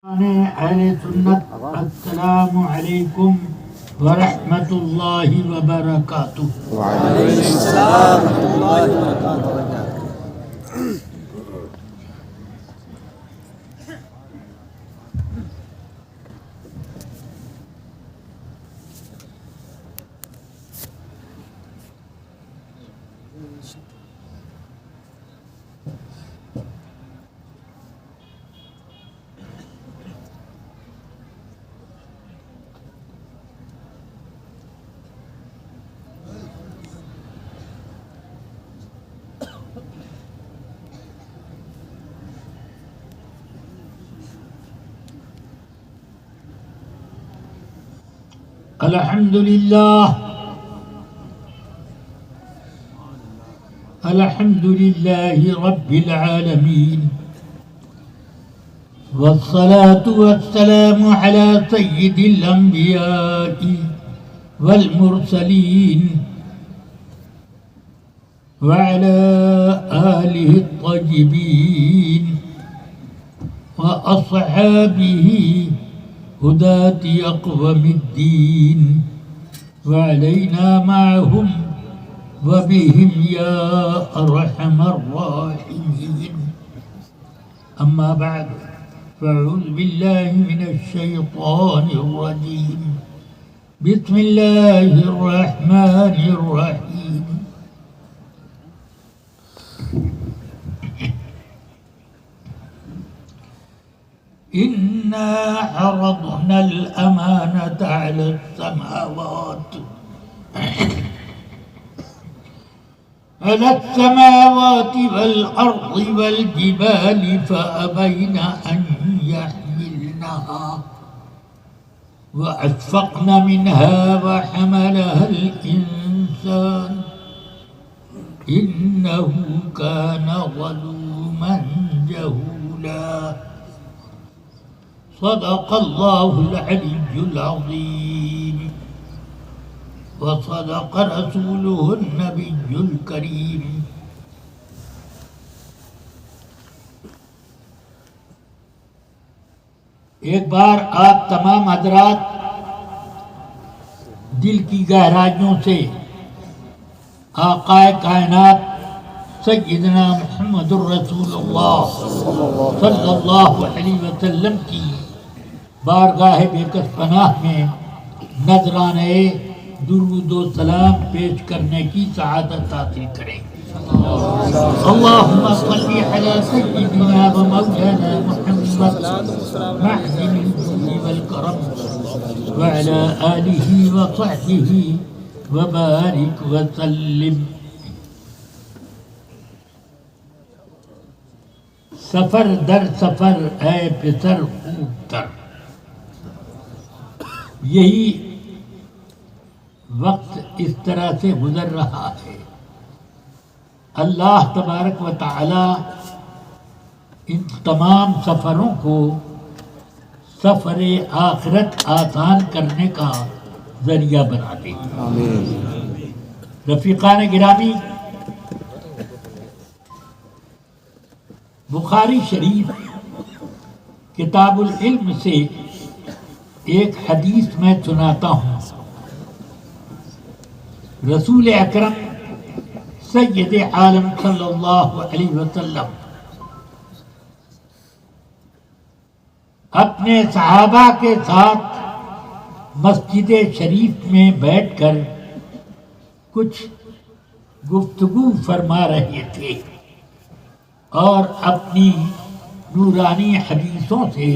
اہل سنت السلام علیکم ورحمۃ اللہ وبرکاتہ۔ وعلیکم السلام ورحمۃ اللہ وبرکاتہ۔ الحمد للہ رب العالمین والصلاة والسلام على سید الانبیاء والمرسلین وعلى آلہ الطیبین وأصحابہ هداة أقوم الدين وعلينا معهم وبهم يا أرحم الراحمين. أما بعد فأعوذ بالله من الشيطان الرجيم. بسم الله الرحمن الرحيم. إنا عرضنا الأمانة على السماوات والأرض والجبال فأبين أن يحملنها وأشفقن منها وحملها الإنسان إنه كان ظلوما جهولا. صدق اللہ العلی العظیم وصدق رسولہ النبی الکریم. ایک بار آپ تمام حضرات دل کی گہرائیوں سے آقا کائنات سیدنا محمد الرسول اللہ صلی اللہ علیہ وسلم کی بارگاہ بیکس پناہ میں نذرانے درود و سلام پیش کرنے کی سعادت حاصل کریں. اللہم صلی علی سیدنا و مولانا محمد معدن الجود والکرم وعلی آلہ و صحبہ وبارک وسلم. سفر در سفر اے پسر خوب تر، یہی وقت اس طرح سے گزر رہا ہے. اللہ تبارک و تعالی ان تمام سفروں کو سفر آخرت آسان کرنے کا ذریعہ بنا دے. رفیقان گرامی، بخاری شریف کتاب العلم سے ایک حدیث میں سناتا ہوں. رسول اکرم سید عالم صلی اللہ علیہ وسلم اپنے صحابہ کے ساتھ مسجد شریف میں بیٹھ کر کچھ گفتگو فرما رہے تھے اور اپنی نورانی حدیثوں سے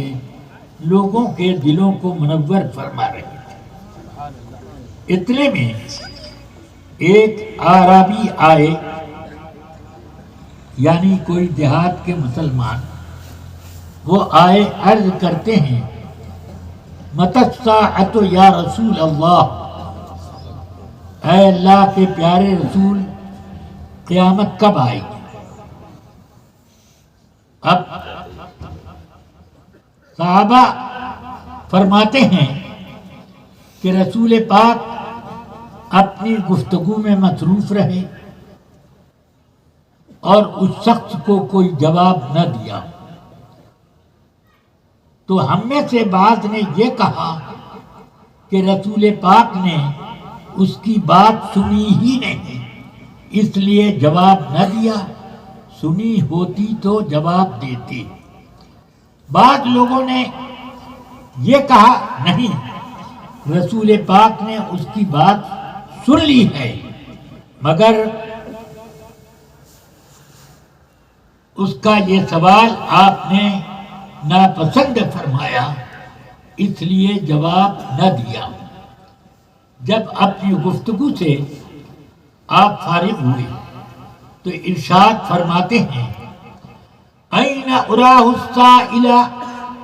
لوگوں کے دلوں کو منور فرما رہے تھے. اتنے میں ایک اعرابی آئے، یعنی کوئی دیہات کے مسلمان. وہ آئے، عرض کرتے ہیں متی الساعۃ یا رسول اللہ، اے اللہ کے پیارے رسول قیامت کب آئے گی؟ اب صحابہ فرماتے ہیں کہ رسول پاک اپنی گفتگو میں مصروف رہے اور اس شخص کو کوئی جواب نہ دیا. تو ہم میں سے بعض نے یہ کہا کہ رسول پاک نے اس کی بات سنی ہی نہیں، اس لیے جواب نہ دیا، سنی ہوتی تو جواب دیتے۔ بعض لوگوں نے یہ کہا نہیں، رسول پاک نے اس کی بات سن لی ہے، مگر اس کا یہ سوال آپ نے ناپسند فرمایا، اس لیے جواب نہ دیا۔ جب اپنی گفتگو سے آپ فارغ ہوئے تو ارشاد فرماتے ہیں اَيْنَ أُرَاهُ السَّائِلَ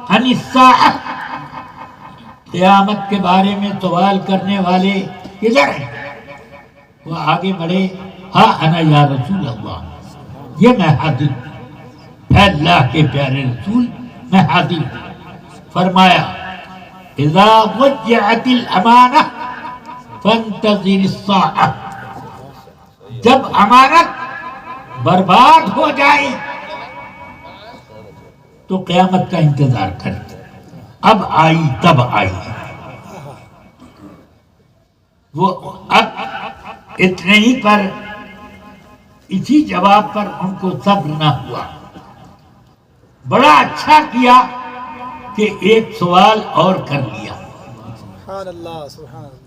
عَنِ السَّاعَةِ، قیامت کے بارے میں سوال کرنے والے کدھر ہیں؟ وہ آگے بڑھے، ہاں انا یا رسول اللہ، یہ میں حاضر ہوں، اے اللہ کے پیارے رسول میں حاضر ہوں۔ فرمایا اذا ضيعت الامانہ فانتظر الساعہ، جب امانت برباد ہو جائے تو قیامت کا انتظار کر، اب آئی تب آئی۔ وہ اب اتنے ہی پر، اسی جواب پر ان کو صبر نہ ہوا۔ بڑا اچھا کیا کہ ایک سوال اور کر لیا۔ سبحان اللہ سبحان اللہ۔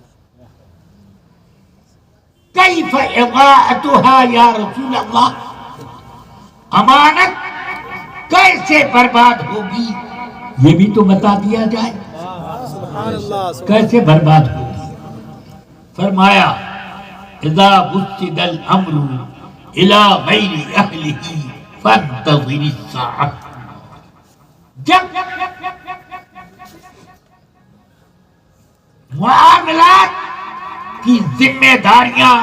کیف اضاعتها یا رسول اللہ، امانت کیسے برباد ہوگی یہ بھی تو بتا دیا جائے، سبحان اللہ کیسے برباد ہوگی؟ فرمایا اذا وسد الامر الى غیر اہلہ فانتظر الساعہ، جب معاملات کی ذمہ داریاں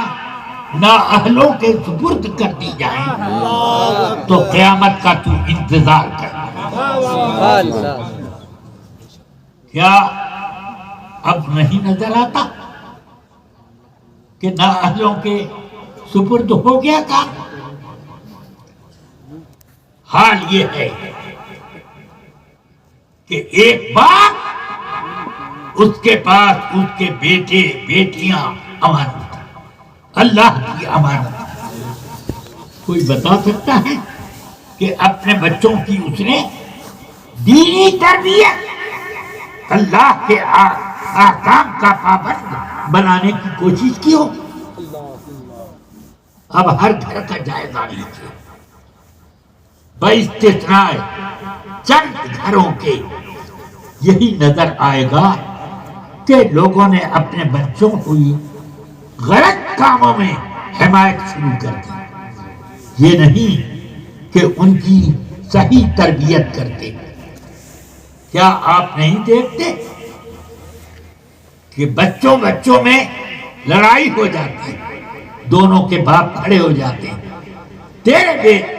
نااہلوں کے سپرد کر دی جائیں تو قیامت کا تو انتظار کر۔ کیا اب نہیں نظر آتا کہ نااہلوں کے سپرد ہو گیا کام؟ حال یہ ہے کہ ایک باپ، اس کے پاس اس کے بیٹے بیٹیاں امانت، اللہ کی امانت۔ کوئی بتا سکتا ہے کہ اپنے بچوں کی اس نے دینی تربیت، اللہ کے احکام کا پابند بنانے کی کوشش کی ہو؟ اب ہر گھر کا جائزہ لیجیے، باستثناء چند گھروں کے یہی نظر آئے گا کہ لوگوں نے اپنے بچوں کو غلط کاموں میں حمایت شروع کر دی، یہ نہیں کہ ان کی صحیح تربیت کرتے۔ کیا آپ نہیں دیکھتے کہ بچوں میں لڑائی ہو جاتی ہے، دونوں کے باپ کھڑے ہو جاتے ہیں، تیرے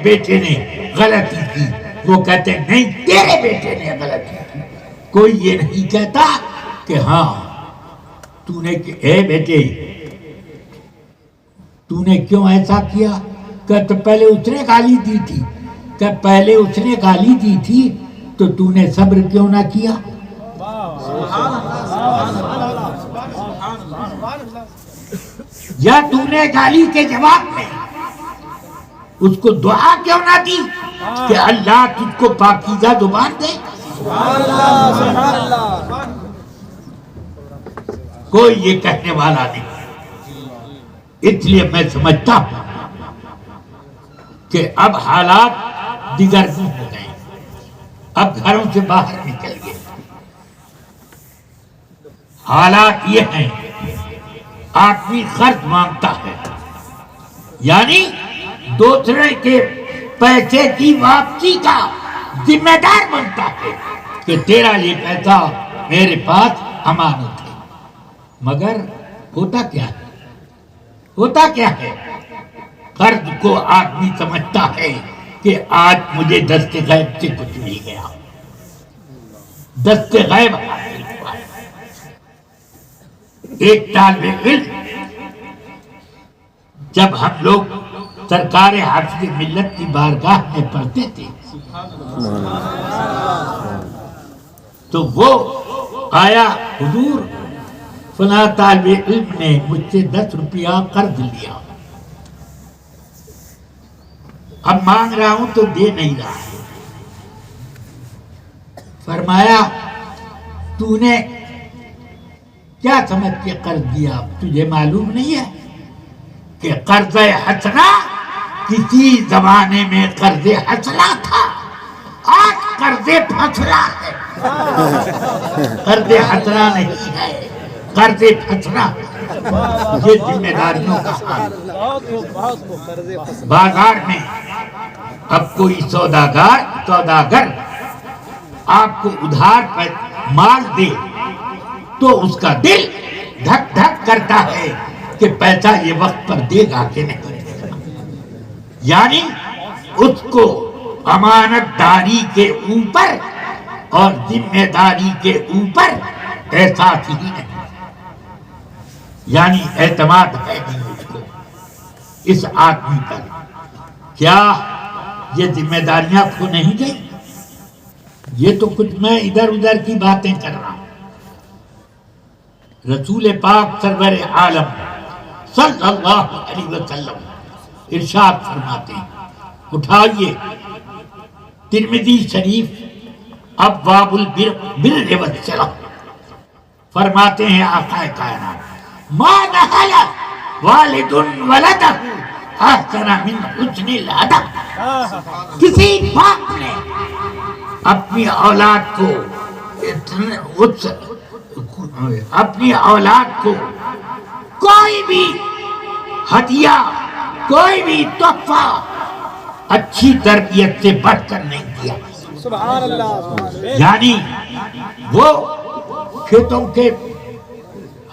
بیٹے نے غلطی کی، وہ کہتے ہیں نہیں تیرے بیٹے نے غلطی کی۔ کوئی یہ نہیں کہتا کہ ہاں تو نے، اے بیٹے تو نے کیوں ایسا کیا؟ کہ تو پہلے اس نے گالی دی تھی، کہ پہلے اس نے گالی دی تھی تو تو نے صبر کیوں نہ کیا؟ یا تو نے گالی کے جواب میں اس کو دعا کیوں نہ دی کہ اللہ تجھ کو پاکیزہ زبان دے؟ کوئی یہ کہنے والا نہیں۔ اس لیے میں سمجھتا ہوں کہ اب حالات دیگر نہیں ہو گئے، اب گھروں سے باہر نکل گئے۔ حالات یہ ہیں، آدمی قرض مانگتا ہے، یعنی دوسرے کے پیسے کی واپسی کا ذمہ دار بنتا ہے کہ تیرا یہ پیسہ میرے پاس امانت ہے۔ مگر ہوتا کیا ہے؟ ہوتا کیا ہے؟ قرض کو آدمی سمجھتا ہے کہ آج مجھے دست غیب سے کچھ مل گیا، دست غیب حاصل ہوا۔ ایک طالب علم، جب ہم لوگ سرکار حافظ ملت کی بارگاہ میں پڑھتے تھے تو وہ آیا حضور فلاں طالب علم نے مجھ سے 10 روپیہ قرض لیا، اب مانگ رہا ہوں تو دے نہیں رہا ہے۔ فرمایا تو نے کیا سمجھ کے قرض دیا؟ تجھے معلوم نہیں ہے کہ قرض حسنہ کسی زمانے میں قرض حسنہ تھا، آج قرض پھسلا ہے۔ قرض حسنہ نہیں ہے، قرض پھسلا۔ یہ ذمہ داریوں کا حال۔ بازار میں اب کوئی سوداگر آپ کو ادھار پر مال دے تو اس کا دل دھک دھک کرتا ہے کہ پیسہ یہ وقت پر دے گا کہ نہیں، یعنی اس کو امانت داری کے اوپر اور ذمہ داری کے اوپر احساس ہی نہیں، یعنی اعتماد ہے نہیں اس کو اس آدمی پر۔ کیا یہ ذمہ داریاں کھو نہیں گئی؟ یہ تو کچھ میں ادھر ادھر کی باتیں کر رہا ہوں۔ رسول پاک سرور عالم صلی اللہ علیہ وسلم ارشاد فرماتے ہیں، اٹھائیے ترمذی شریف ابواب البر والصلہ، فرماتے ہیں آقا کائنات ما نحل والد ولدہ احسن من حسن الادب۔ کسی باپ نے اپنی اولاد کو کوئی بھی ہدیہ، کوئی بھی تحفہ اچھی تربیت سے بڑھ کر نہیں دیا۔ سبحان اللہ۔ یعنی وہ کھیتوں کے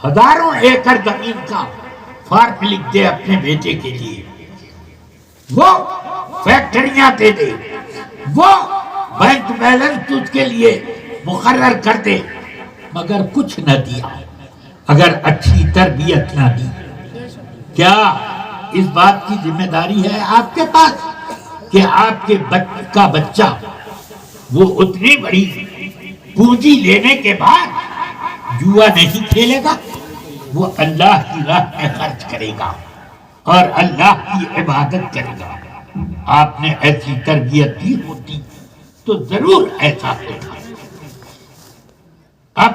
ہزاروں ایکڑ زمین کا فارم لکھ دے اپنے بیٹے کے لیے، وہ فیکٹریاں دے دے، وہ بینک بیلنس اس کے لیے مقرر کر دے، مگر کچھ نہ دیا اگر اچھی تربیت نہ دی۔ کیا اس بات کی ذمہ داری ہے آپ کے پاس کہ آپ کے کا بچہ وہ اتنی بڑی پونجی لینے کے بعد جوا نہیں کھیلے گا، وہ اللہ کی راہ میں خرچ کرے گا اور اللہ کی عبادت کرے گا؟ آپ نے ایسی تربیت دی ہوتی تو ضرور ایسا ہوتا۔ اب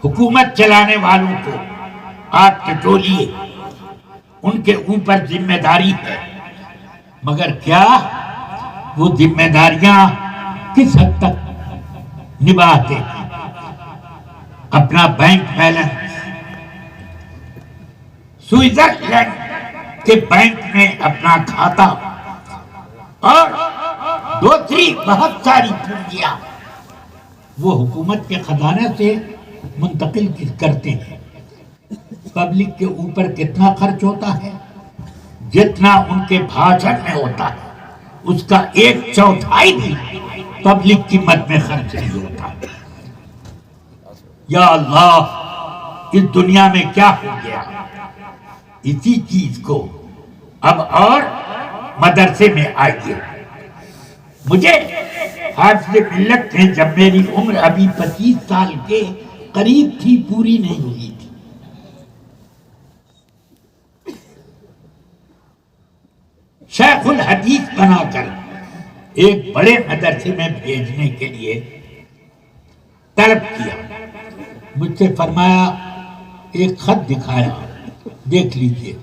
حکومت چلانے والوں کو آپ ٹٹولیے، ان کے اوپر ذمہ داری ہے، مگر کیا وہ ذمہ داریاں کس حد تک نبھاتے ہیں؟ اپنا بینک بیلنس سوئٹزرلینڈ کے بینک میں اپنا کھاتا اور دوسری بہت ساری پونجیاں وہ حکومت کے خزانے سے منتقل کرتے ہیں۔ پبلک کے اوپر کتنا خرچ ہوتا ہے؟ جتنا ان کے بھاشن میں ہوتا ہے اس کا 1/4 بھی پبلک کی مد میں خرچ نہیں ہوتا۔ یا اللہ، اس دنیا میں کیا ہو گیا؟ اسی چیز کو اب اور مدرسے میں آئیے۔ مجھے حافظ ملت نے جب میری عمر ابھی 25 سال کے قریب تھی، پوری نہیں ہوئی تھی، شیخ الحدیث بنا کر ایک بڑے مدرسے میں بھیجنے کے لیے طلب کیا۔ مجھ سے فرمایا ایک خط دکھایا، دیکھ لیجئے۔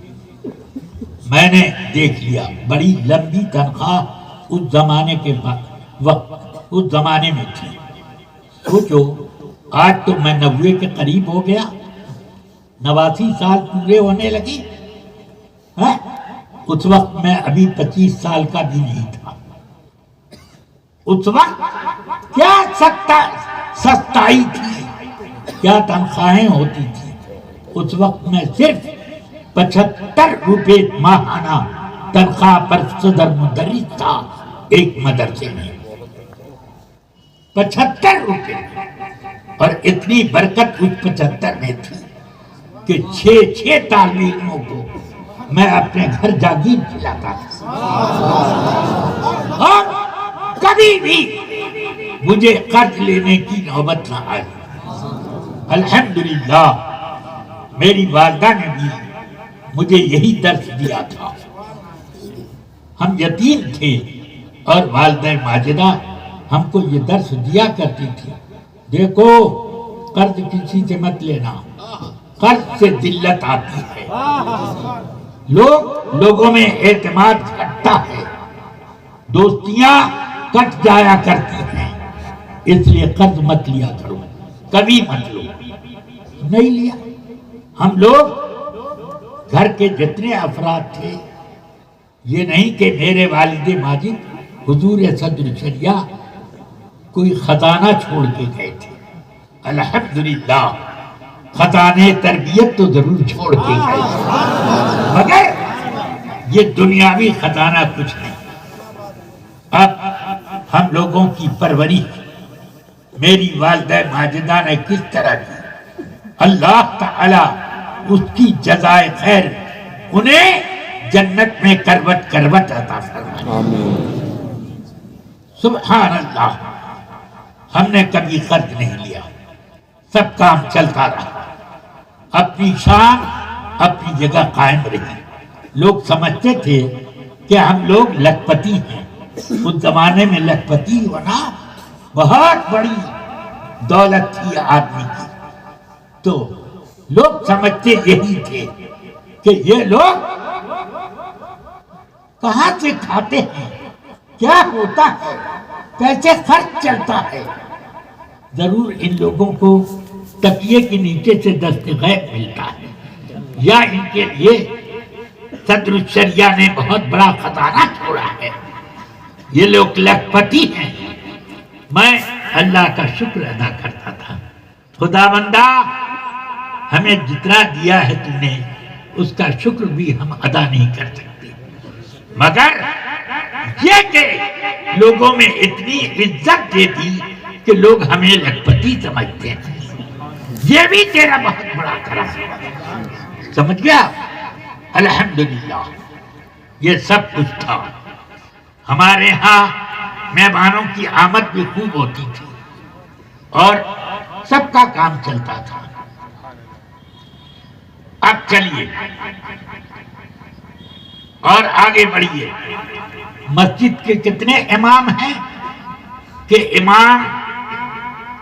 میں نے دیکھ لیا، بڑی لمبی تنخواہ اس زمانے کے وقت اس زمانے میں تھی۔ سوچو آج تو میں 90 کے قریب ہو گیا، 89 سال پورے ہونے لگے، اس وقت میں ابھی 25 سال کا بھی نہیں تھا۔ اس وقت کیا سستائی تھی، کیا تنخواہیں ہوتی تھی۔ اس وقت میں صرف 75 روپے ماہانہ تنخواہ پر صدر مدرس تھا ایک مدرسے میں، 75 روپے، اور اتنی برکت اس 75 میں تھی کہ 6 طالب علموں کو میں اپنے گھر جاگیر کھلاتا تھا، اور کبھی بھی مجھے قرض لینے کی نوبت نہ آئی۔ الحمدللہ میری والدہ نے بھی مجھے یہی درس دیا تھا۔ ہم یتیم تھے اور والدہ ماجدہ ہم کو یہ درس دیا کرتی تھی، دیکھو قرض کسی سے مت لینا، قرض سے ذلت آتی ہے، لوگوں میں اعتماد گھٹتا ہے، دوستیاں کٹ جایا کرتی ہیں، اس لیے قرض مت لیا کرو، کبھی مت لو۔ نہیں لیا۔ ہم لوگ گھر کے جتنے افراد تھے، یہ نہیں کہ میرے والد ماجد حضور صدر شریعہ کوئی خزانہ چھوڑ کے گئے تھے، الحمدللہ خزانے تربیت تو ضرور چھوڑ کے گئے تھے، مگر یہ دنیاوی خزانہ کچھ نہیں۔ اب ہم لوگوں کی پرورش میری والدہ ماجدہ نے کس طرح کی، اللہ تعالی اس کی جزائے خیر انہیں جنت میں کروٹ کروٹ عطا فرمائے۔ سبحان اللہ، ہم نے کبھی قرض نہیں لیا، سب کام چلتا رہا، اپنی شان اپنی جگہ قائم رہی۔ لوگ سمجھتے تھے کہ ہم لوگ لکھپتی ہیں، اس زمانے میں لکھپتی ہونا بہت بڑی دولت تھی آدمی کی، تو لوگ سمجھتے یہی تھے کہ یہ لوگ کہاں سے کھاتے ہیں، کیا ہوتا ہے، کیسے خرچ چلتا ہے۔ ضرور ان لوگوں کو تکیے کے نیچے سے دست غیب ملتا ہے، یا ان کے لیے صدر الشریعہ نے بہت بڑا خزانہ چھوڑا ہے، یہ لوگ لکھپتی ہیں۔ میں اللہ کا شکر ادا کرتا تھا، خدا بندہ ہمیں جتنا دیا ہے تم نے اس کا شکر بھی ہم ادا نہیں کر سکتے، مگر یہ کہ لوگوں میں اتنی عزت دے دی کہ لوگ ہمیں لکھپتی سمجھتے ہیں، یہ بھی تیرا بہت بڑا کرم ہے، سمجھ گیا؟ الحمدللہ یہ سب کچھ تھا۔ ہمارے ہاں مہمانوں کی آمد بھی خوب ہوتی تھی اور سب کا کام چلتا تھا۔ اب چلیے اور آگے بڑھیے۔ مسجد کے کتنے امام ہیں کہ امام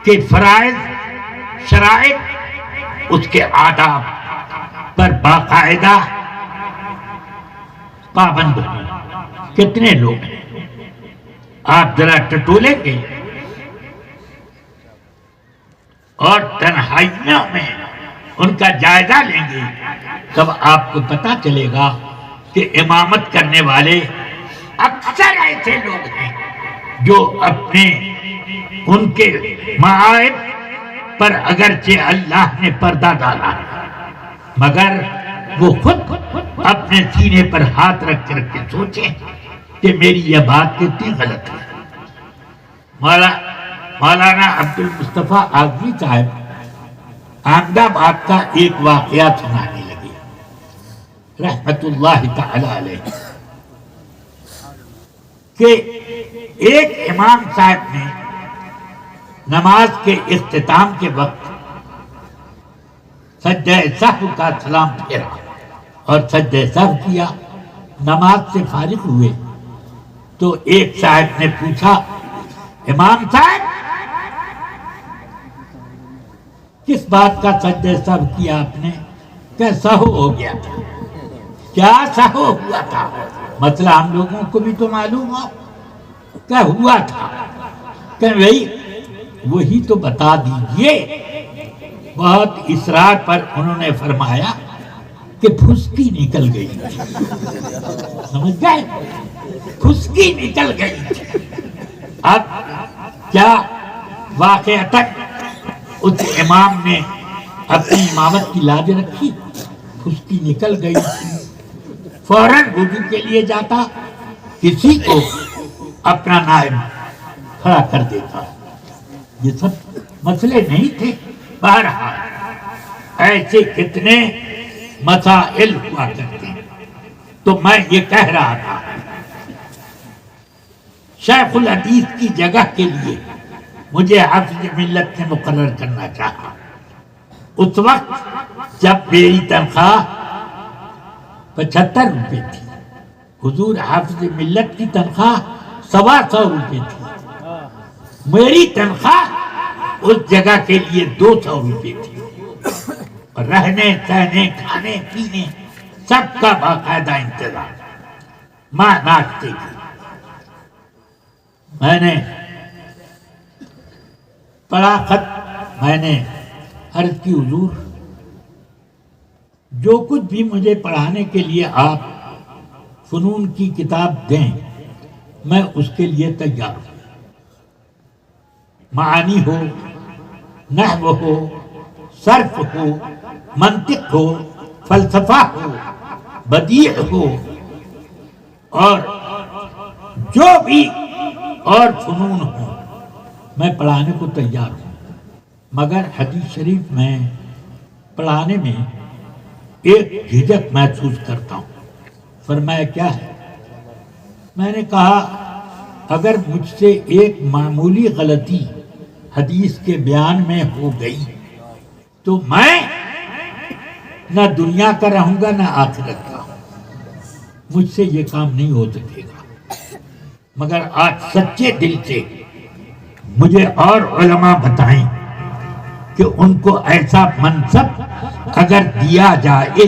کے فرائض، شرائط، اس کے آداب پر باقاعدہ پابند ہیں۔ کتنے لوگ ہیں آپ ذرا ٹٹولیں گے اور تنہائیوں میں ان کا جائزہ لیں گے، تب آپ کو پتہ چلے گا کہ امامت کرنے والے اکثر ایسے لوگ ہیں جو اپنے ان کے معائب پر اگرچہ اللہ نے پردہ ڈالا مگر وہ خود اپنے سینے پر ہاتھ رکھ کے سوچیں کہ میری یہ بات کتنی غلط ہے۔ مولانا عبد المصطفیٰ اعظمی صاحب احمد آباد کا ایک واقعہ سنانے لگے رحمت اللہ تعالی علیہ، کہ ایک امام صاحب نے نماز کے اختتام کے وقت سجدہ سہو کا سلام پھیرا اور سجدہ سہو کیا، نماز سے فارغ ہوئے تو ایک صاحب نے پوچھا، امام صاحب کس بات کا سجدہ سہو کیا آپ نے؟ کہ سہو ہو گیا تھا۔ کیا سہو ہوا تھا؟ مسئلہ ہم لوگوں کو بھی تو معلوم ہو، کیا ہوا تھا؟ کہ بھئی وہی تو بتا دیجئے۔ بہت اصرار پر انہوں نے فرمایا کہ پھسکی نکل گئی، سمجھ گئے؟ پھسکی نکل گئی۔ اب کیا واقعتاً اس امام نے اپنی امامت کی لاج رکھی؟ پھسکی نکل گئی، فوراً وضو کے لیے جاتا، کسی کو اپنا نائب کھڑا کر دیتا۔ یہ سب مسئلے نہیں تھے، بہرحال ایسے کتنے مسائل ہوا کرتے ہیں۔ تو میں یہ کہہ رہا تھا، شیخ الحدیث کی جگہ کے لیے مجھے حافظ ملت نے مقرر کرنا چاہا۔ اس وقت جب میری تنخواہ 75 روپے تھی، حضور حافظ ملت کی تنخواہ 125 روپے تھی، میری تنخواہ اس جگہ کے لیے 200 روپے تھی، اور رہنے سہنے کھانے پینے سب کا باقاعدہ انتظام، ماں ناشتے کی۔ میں نے پڑھا خط، میں نے عرض کی حضور جو کچھ بھی مجھے پڑھانے کے لیے آپ فنون کی کتاب دیں میں اس کے لیے تیار ہوں، معانی ہو، نحو ہو، صرف ہو، منطق ہو، فلسفہ ہو، بدیع ہو، اور جو بھی اور فنون ہو میں پڑھانے کو تیار ہوں، مگر حدیث شریف میں پڑھانے میں ایک جھجک محسوس کرتا ہوں۔ فرمایا کیا ہے؟ میں نے کہا اگر مجھ سے ایک معمولی غلطی حدیث کے بیان میں ہو گئی تو میں نہ دنیا کا رہوں گا نہ آخرت کا، مجھ سے یہ کام نہیں ہو سکے گا۔ مگر آج سچے دل سے مجھے اور علماء بتائیں کہ ان کو ایسا منصب اگر دیا جائے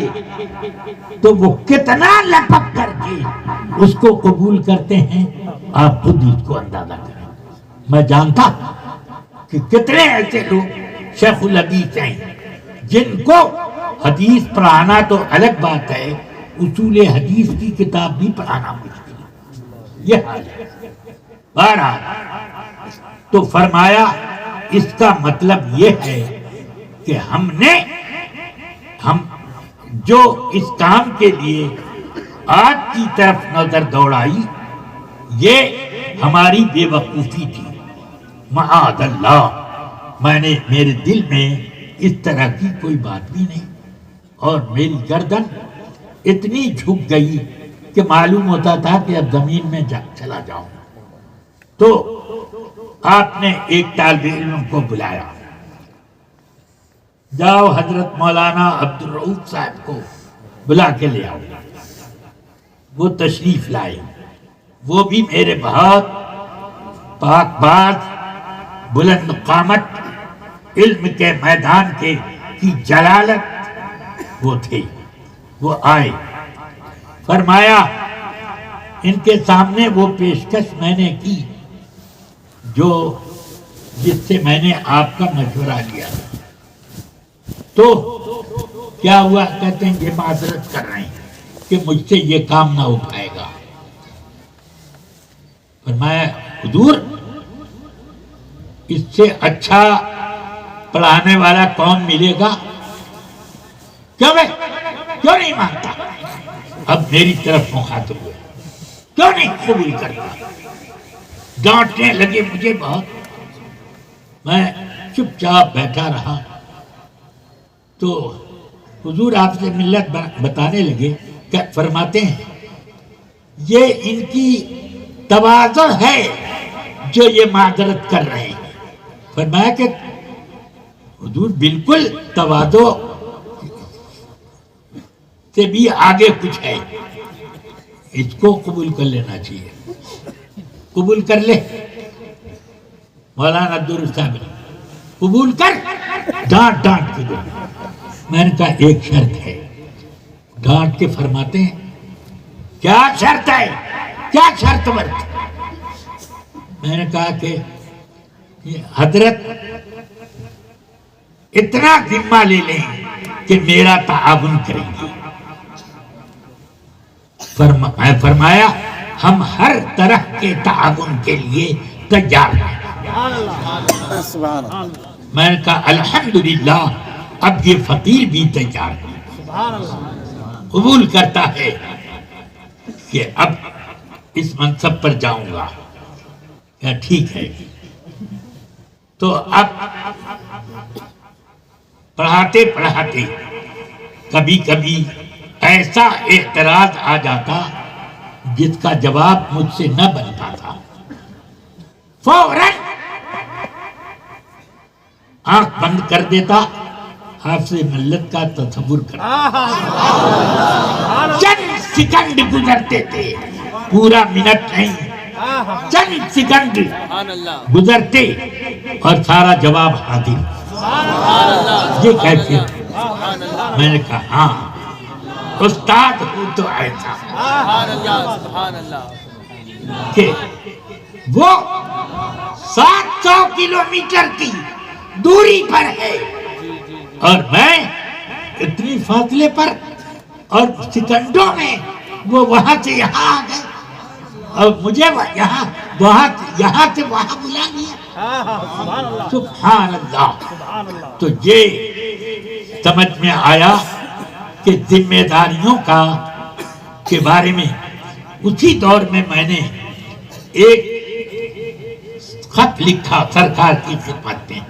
تو وہ کتنا لپک کر کے اس کو قبول کرتے ہیں، آپ خود اس کو اندازہ کریں۔ میں جانتا کہ کتنے ایسے لوگ شیخ الحدیث ہیں جن کو حدیث پڑھانا تو الگ بات ہے، اصول حدیث کی کتاب بھی پڑھانا مشکل ہے، یہ حال ہے۔ بہرحال تو فرمایا اس کا مطلب یہ ہے کہ ہم جو اس کام کے لیے آج کی طرف نظر دوڑائی یہ ہماری بے وقوفی تھی۔ معاذ اللہ، میرے دل میں اس طرح کی کوئی بات بھی نہیں، اور میری گردن اتنی جھک گئی کہ معلوم ہوتا تھا کہ اب زمین میں چلا جاؤں۔ تو آپ نے ایک طالب علم کو بلایا، جاؤ حضرت مولانا عبد الرؤوف صاحب کو بلا کے لے آؤ۔ وہ تشریف لائے، وہ بھی میرے بہت پاک باز بلند قامت علم کے میدان کی جلالت وہ تھے۔ وہ آئے، فرمایا ان کے سامنے وہ پیشکش میں نے کی جس سے میں نے آپ کا مشورہ لیا، تو کیا ہوا؟ کہتے ہیں یہ معذرت کر رہے ہیں کہ مجھ سے یہ کام نہ ہو پائے گا۔ فرمایا حضور اس سے اچھا پڑھانے والا کون ملے گا؟ کیوں نہیں مانتا؟ اب میری طرف مخاطب ہوئے، کیوں نہیں قبول کرتا؟ ڈانٹنے لگے مجھے بہت، میں چپ چاپ بیٹھا رہا۔ تو حضور آپ سے ملت بتانے لگے کہ فرماتے ہیں یہ ان کی تواضع ہے جو یہ معذرت کر رہے ہیں۔ فرمایا کہ حضور بالکل تواضع سے بھی آگے کچھ ہے، اس کو قبول کر لینا چاہیے۔ قبول کر لے مولانا عبد الرؤوف صاحب، قبول کر، ڈانٹ کے دو۔ میں نے کہا ایک شرط ہے۔ ڈانٹ کے فرماتے ہیں کیا شرط ہے؟ کیا شرط ورت؟ میں نے کہا کہ حضرت اتنا ذمہ لے لیں کہ میرا تعاون کریں گے۔ فرمایا ہم ہر طرح کے تعاون کے لیے تیار ہیں۔ میں نے کہا الحمدللہ اب یہ فقیر بھی تیار ہے، قبول کرتا ہے کہ اب اس منصب پر جاؤں گا۔ کیا ٹھیک ہے؟ تو اب پڑھاتے پڑھاتے کبھی کبھی ایسا اعتراض آ جاتا جس کا جواب مجھ سے نہ بنتا تھا، فوراً بند کر دیتا، آپ سے ملت کا تصور کرتا، چند سیکنڈ گزرتے تھے، پورا منٹ نہیں، چند سیکنڈ گزرتے اور سارا جواب حاضر۔ یہ کیسے؟ میں نے کہا ہاں استاد ہوں تو ایسا کہ وہ 700 کلومیٹر کی دوری پر ہے اور میں اتنی فاصلے پر، اور سیکنڈوں میں وہ وہاں سے یہاں آ گئے اور مجھے یہاں سے وہاں بلا لیا۔ سبحان اللہ۔ تو یہ سمجھ میں آیا کہ ذمہ داریوں کے بارے میں اسی دور میں نے ایک خط لکھا سرکار کی خدمت میں،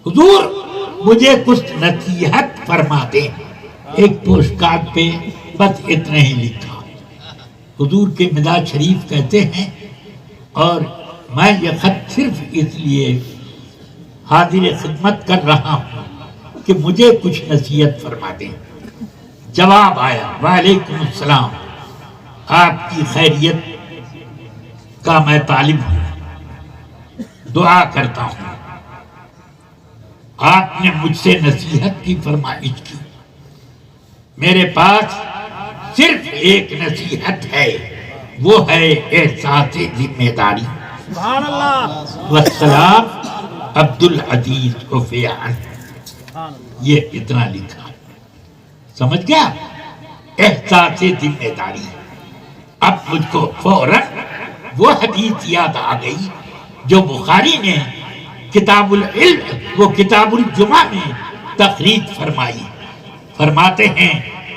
حضور مجھے کچھ نصیحت فرما دیں، ایک پوسٹ کارڈ پہ بس اتنا ہی لکھا۔ حضور کے مزار شریف کہتے ہیں، اور میں یہ خط صرف اس لیے حاضر خدمت کر رہا ہوں کہ مجھے کچھ نصیحت فرما دیں۔ جواب آیا، وعلیکم السلام، آپ کی خیریت کا میں طالب ہوں، دعا کرتا ہوں۔ آپ نے مجھ سے نصیحت کی فرمائش کی، میرے پاس صرف ایک نصیحت ہے، وہ ہے احساس ذمہ داری۔ والسلام عبدالعزیز عفیان۔ یہ اتنا لکھا، سمجھ گیا؟ احساس ذمہ داری۔ اب مجھ کو فوراً وہ حدیث یاد آ گئی جو بخاری نے کتاب العلم، وہ کتاب الجمعہ میں تخریج فرمائی۔ فرماتے ہیں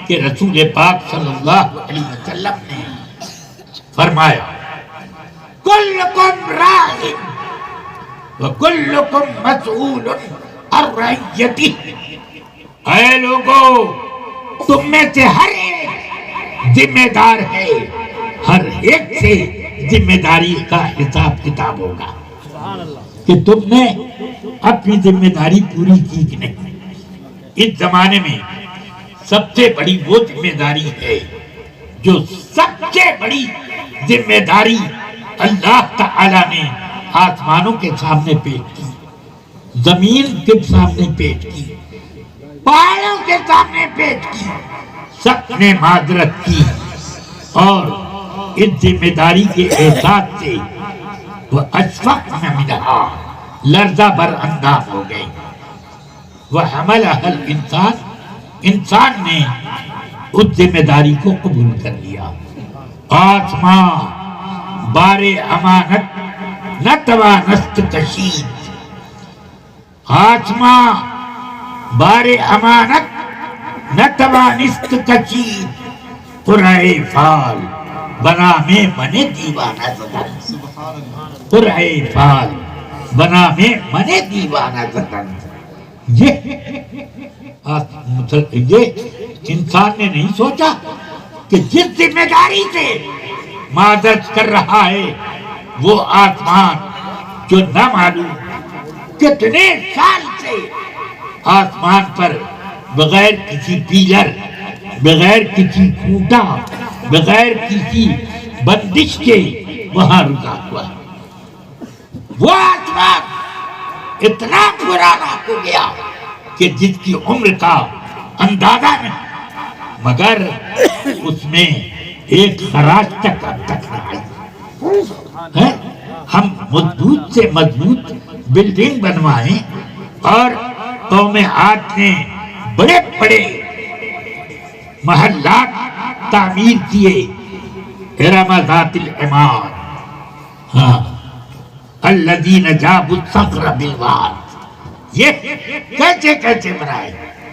کہ رسول پاک صلی اللہ علیہ وسلم نے فرمایا، کلکم راع وکلکم مسئول عن رعیتہ۔ اے لوگو، تم میں سے ہر ایک ذمہ دار ہے، ہر ایک سے ذمہ داری کا حساب کتاب ہوگا کہ تم نے اپنی ذمہ داری پوری کی کہ نہیں۔ اس زمانے میں سب سے بڑی وہ ذمہ داری ہے جو سب سے بڑی ذمہ داری اللہ تعالیٰ نے آسمانوں کے سامنے پیش کی، زمین کے سامنے پیش کی، پہاڑوں کے سامنے پیش کی، سب نے معذرت کی، اور اس ذمہ داری کے احساس سے وہ اشفقن منہا، لرزہ بر انداز ہو گئے۔ وحملها الانسان، انسان نے اس ذمہ داری کو قبول کر لیا۔ آسمان بار امانت نہ توانست کشید، آسمان بار امانت نہ توانست کشید، قرعہ فال بنا میں منے دیوانہ زدن، قرعہ فال بنا میں منے دیوانہ زدن۔ یہ انسان نے نہیں سوچا کہ جس ذمہ داری سے معذرت کر رہا ہے وہ آسمان جو نہ معلوم کتنے سال سے آسمان پر بغیر کسی پیلر، بغیر کسی کھوٹا، بغیر کسی بندش کے وہاں رکا ہوا ہے۔ وہ آسمان اتنا پرانا ہو گیا کہ جس کی عمر کا اندازہ نہیں، مگر اس میں ایک خراش تک اب تک نہ آئی۔ ہم مضبوط سے مضبوط بلڈنگ بنوائیں، اور قوم عاد نے بڑے بڑے محلات تعمیر کیے، ارم ذات العماد، ہاں الذین جابوا الصخر بالواد، یہ کیسے کیسے بنائے،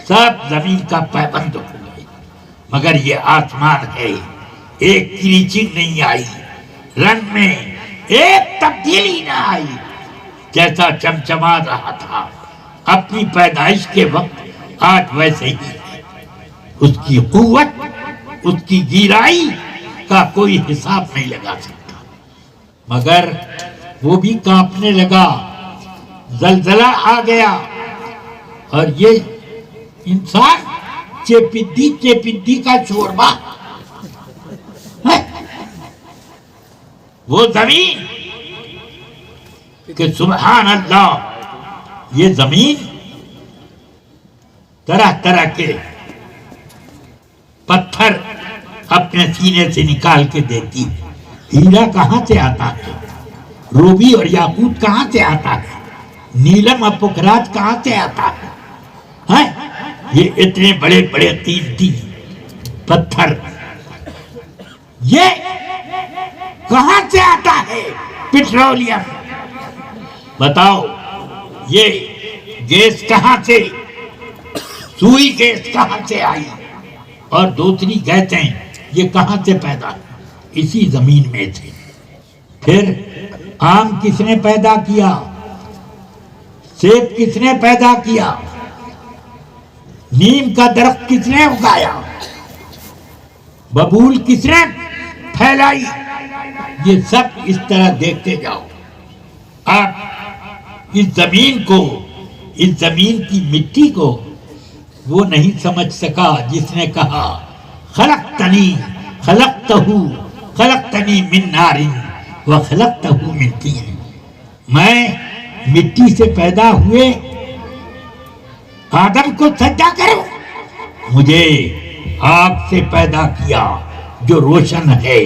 سب زمین کا پابند ہو گئے، مگر یہ آسمان ہے، ایک کریچنگ نہیں آئی، رنگ میں ایک تبدیلی نہ آئی، جیسا چمچما رہا تھا اپنی پیدائش کے وقت آج ویسے ہی ہے۔ اس کی قوت، اس کی گیرائی کا کوئی حساب نہیں لگا سکتا، مگر وہ بھی کانپنے لگا، زلزلہ آ گیا، اور یہ انسان چیپدی کا شوربہ ہے۔ وہ زمین کہ سبحان اللہ، یہ زمین طرح طرح کے پتھر اپنے سینے سے نکال کے دیتی ہے۔ ہیرا کہاں سے آتا ہے؟ روبی اور یاقوت کہاں سے آتا ہے؟ نیلم اور پکھرات کہاں سے آتا ہے؟ یہ اتنے بڑے بڑے قیمتی پتھر یہ کہاں سے آتا ہے؟ پیٹرولیم۔ بتاؤ یہ گیس کہاں سے، سوئی گیس کہاں سے آئی، اور دوسری گیسیں یہ کہاں سے پیدا؟ اسی زمین میں سے۔ پھر آم کس نے پیدا کیا؟ سیب کس نے پیدا کیا؟ نیم کا درخت کس نے اگایا؟ ببول کس نے پھیلائی؟ یہ سب اس طرح دیکھتے جاؤ۔ آپ اس زمین کو، اس زمین کی مٹی کو وہ نہیں سمجھ سکا جس نے کہا خلقتنی من نار وخلقتہ من طین، میں مٹی سے پیدا ہوئے آدم کو سجدہ کروں، مجھے آگ سے پیدا کیا جو روشن ہے،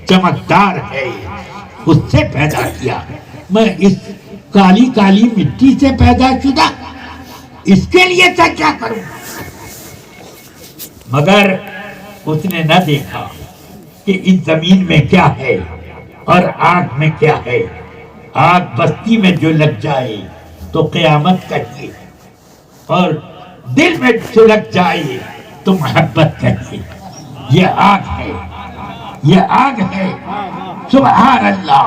چمکدار ہے، اس سے پیدا کیا۔ میں اس کالی کالی مٹی سے پیدا شدہ اس کے لیے سجدہ کروں۔ مگر اس نے نہ دیکھا کہ اس زمین میں کیا ہے اور آگ میں کیا ہے۔ آگ بستی میں جو لگ جائے تو قیامت کہیے، اور دل میں جو لگ جائے تو محبت کہیے۔ یہ آگ ہے، یہ آگ ہے، سبحان اللہ۔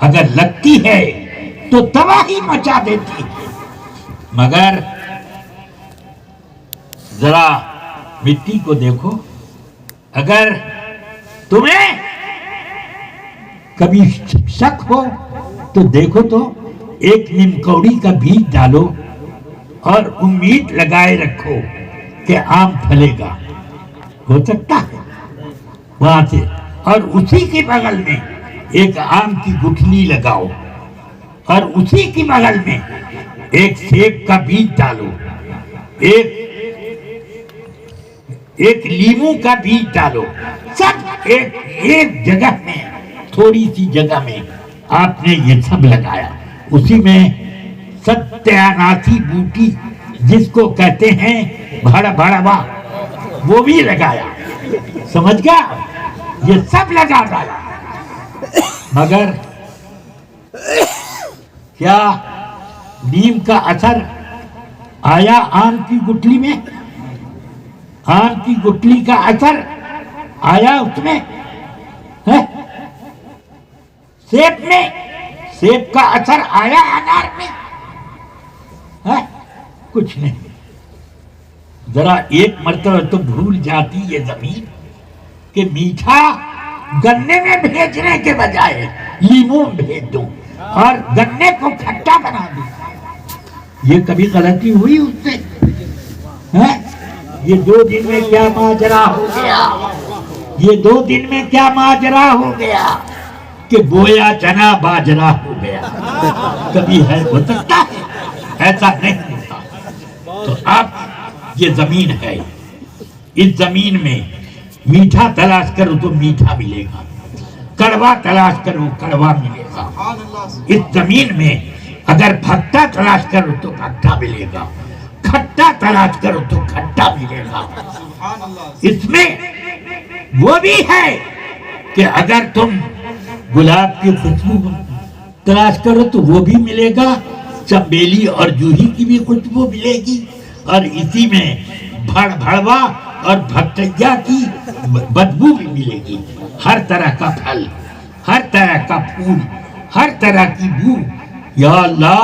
اگر لگتی ہے تو تباہی مچا دیتی ہے، مگر ذرا مٹی کو دیکھو۔ اگر تمہیں کبھی شک ہو تو دیکھو تو ایک نیم کوڑی کا بیج ڈالو اور امید لگائے رکھو کہ آم پھلے گا، ہو سکتا ہے وہاں سے، اور اسی کے بغل میں ایک آم کی گٹھلی لگاؤ، اور اسی کی بغل میں ایک سیب کا بیج ڈالو، ایک لیموں کا بیج ڈالو، سب ایک جگہ میں، تھوڑی سی جگہ میں آپ نے یہ سب لگایا۔ اسی میں ستیاناسی بوٹی جس کو کہتے ہیں بھڑوا، وہ بھی لگایا، سمجھ گیا؟ یہ سب لگا ڈالا، مگر کیا نیم کا اثر آیا آم کی گٹھلی میں؟ آم کی گٹھلی کا اثر آیا اس میں؟ سیب میں، سیب کا اثر آیا انار میں؟ کچھ نہیں۔ ذرا ایک مرتبہ تو بھول جاتی یہ زمین کہ میٹھا گنے میں بھیجنے کے بجائے لیموں میں بھیج دوں اور گنے کو کھٹا بنا دوں۔ یہ کبھی غلطی ہوئی اس سے؟ یہ 2 دن میں کیا ماجرا ہو گیا، یہ 2 دن میں کیا ماجرا ہو گیا کہ بویا چنا باجرا ہو گیا۔ کبھی ہے، ہو سکتا ہے، ایسا نہیں ہوتا۔ تو اب یہ زمین ہے، اس زمین میں میٹھا تلاش کرو تو میٹھا ملے گا، کڑوا تلاش کرو کڑوا ملے گا۔ اس زمین میں اگر بھٹا تلاش کرو تو بھٹا ملے گا، کھٹا تلاش کرو تو کھٹا ملے گا۔ اس میں وہ بھی ہے کہ اگر تم گلاب کی خوشبو تلاش کرو تو وہ بھی ملے گا، چنبیلی اور جوہی کی بھی خوشبو ملے گی، اور اسی میں بھڑوا اور بھٹیا کی بدبو بھی ملے گی۔ ہر طرح کا پھل، ہر طرح کا پھول، ہر طرح کی بو۔ یا اللہ،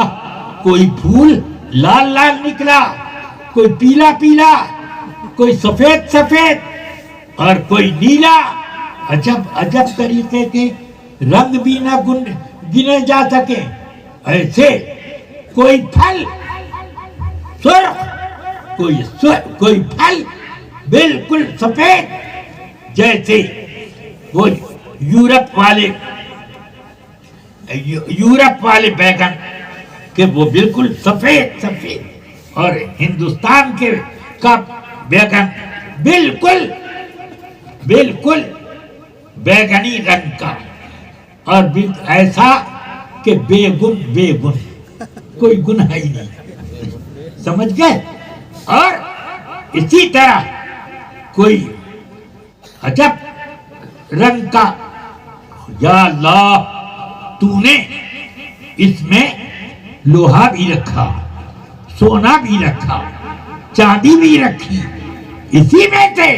کوئی پھول لال لال نکلا، کوئی پیلا پیلا، کوئی سفید سفید، اور کوئی نیلا۔ عجب عجب طریقے کے رنگ بھی نہ گنے جا سکے۔ ایسے کوئی پھل سرخ، کوئی پھل بالکل سفید، جیسے وہ یورپ والے بیگن کہ وہ بالکل سفید، اور ہندوستان کا بیگن بالکل بیگنی رنگ کا، اور ایسا کہ بے گن، کوئی گن ہے ہی نہیں، سمجھ گئے؟ اور اسی طرح کوئی عجب رنگ کا، یا اللہ تو نے اس میں لوہا بھی رکھا، سونا بھی رکھا، چاندی بھی رکھی، اسی میں سے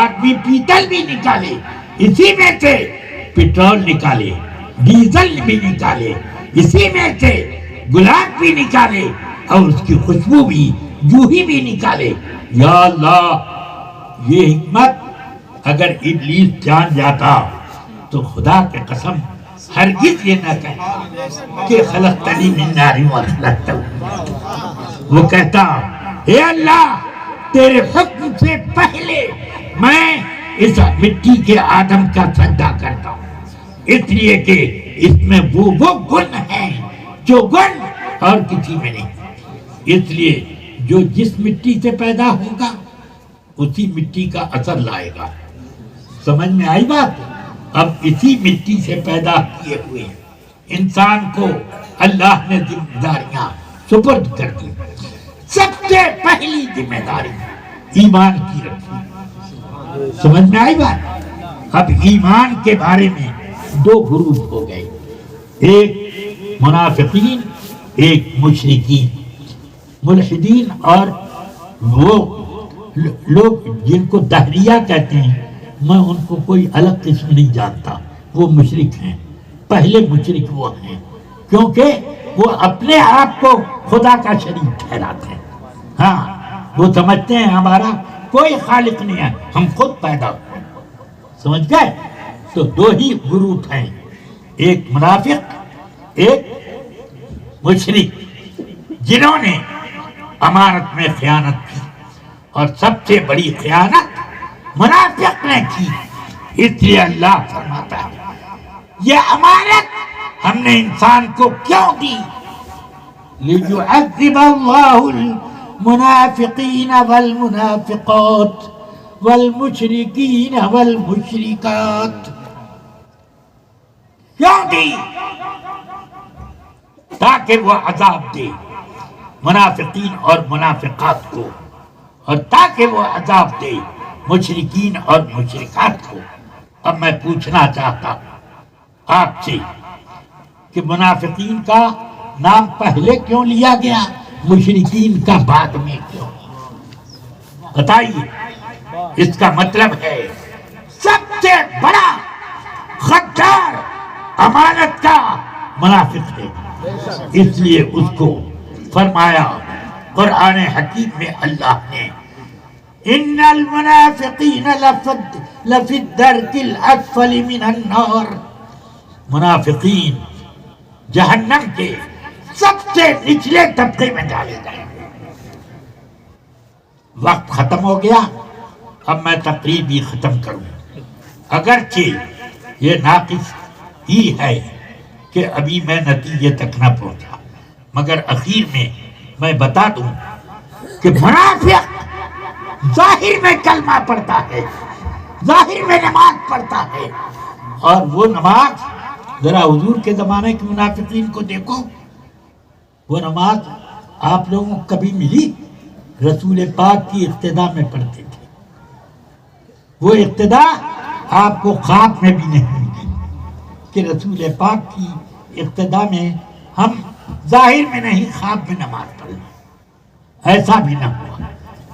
آدمی پیتل بھی نکالے، اسی میں سے پیٹرول نکالے، ڈیزل بھی نکالے، اسی میں سے گلاب بھی نکالے، اور اس کی خوشبو بھی، جوہی بھی نکالے۔ یا اللہ، یہ حکمت اگر ابلیس جان جاتا تو خدا کے قسم ہرگز یہ نہ کہتا کہ خلقتنی من نار وخلقتہ، وہ کہتا اے اللہ تیرے حکم سے پہلے میں اس مٹی کے آدم کا سجدہ کرتا ہوں، اس لیے کہ اس میں وہ گن ہیں جو گن اور کسی میں نہیں۔ اس لیے جو جس مٹی سے پیدا ہوگا اسی مٹی کا اثر لائے گا۔ سمجھ میں آئی بات؟ اب اسی مٹی سے پیدا کیے ہوئے انسان کو اللہ نے ذمہ داریاں سپرد کر دی۔ سب سے پہلی ذمہ داری ایمان کی رکھی۔ سمجھ میں آئی بات؟ اب ایمان کے بارے میں دو گروپ ہو گئے، ایک منافقین، ایک مشرکین۔ ملحدین اور وہ لوگ جن کو دہریہ کہتے ہیں، میں ان کو کوئی الگ قسم نہیں جانتا، وہ مشرک ہیں، پہلے مشرک وہ ہیں، کیونکہ وہ اپنے آپ کو خدا کا شریک ٹھہراتے ہیں۔ ہاں، وہ سمجھتے ہیں ہمارا کوئی خالق نہیں ہے، ہم خود پیدا ہوئے۔ سمجھ گئے؟ تو دو ہی گروپ ہیں، ایک منافق، ایک مشرک، جنہوں نے امانت میں خیانت کی، اور سب سے بڑی خیانت منافق نے کی۔ اس لیے اللہ فرماتا ہے یہ امانت ہم نے انسان کو کیوں دی؟ لِيُعَذِّبَ اللَّهُ الْمُنَافِقِينَ وَالْمُنَافِقَاتِ وَالْمُشْرِكِينَ وَالْمُشْرِكَاتِ۔ کیوں دی؟ تاکہ وہ عذاب دے منافقین اور منافقات کو، اور تاکہ وہ عذاب دے مشرکین اور مشرکات کو۔ اب میں پوچھنا چاہتا ہوں آپ سے کہ منافقین کا نام پہلے کیوں لیا گیا، مشرکین کا بعد میں کیوں؟ بتائیے۔ اس کا مطلب ہے سب سے بڑا غدار امانت کا منافق ہے، اس لیے اس کو فرمایا قرآن حکیم میں اللہ نے ان المنافقین لفی الدرک الاسفل من النار، منافقین جہنم کے سب سے نچلے طبقے میں ڈالے گئے۔ وقت ختم ہو گیا، اب میں تقریب ہی ختم کروں، اگرچہ یہ ناقص ہی ہے کہ ابھی میں نتیجے تک نہ پہنچا، مگر اخیر میں بتا دوں کہ منافق ظاہر میں کلمہ پڑھتا ہے، ظاہر میں نماز پڑھتا ہے، اور وہ نماز ذرا حضور کے زمانے کے منافقین کو دیکھو، وہ نماز آپ لوگوں کو کبھی ملی؟ رسول پاک کی اقتداء میں پڑھتے تھے، وہ اقتداء آپ کو خواب میں بھی نہیں ملی کہ رسول پاک کی اقتداء میں ہم ظاہر میں نہیں خواب میں نماز پڑھیں، ایسا بھی نہ ہوا،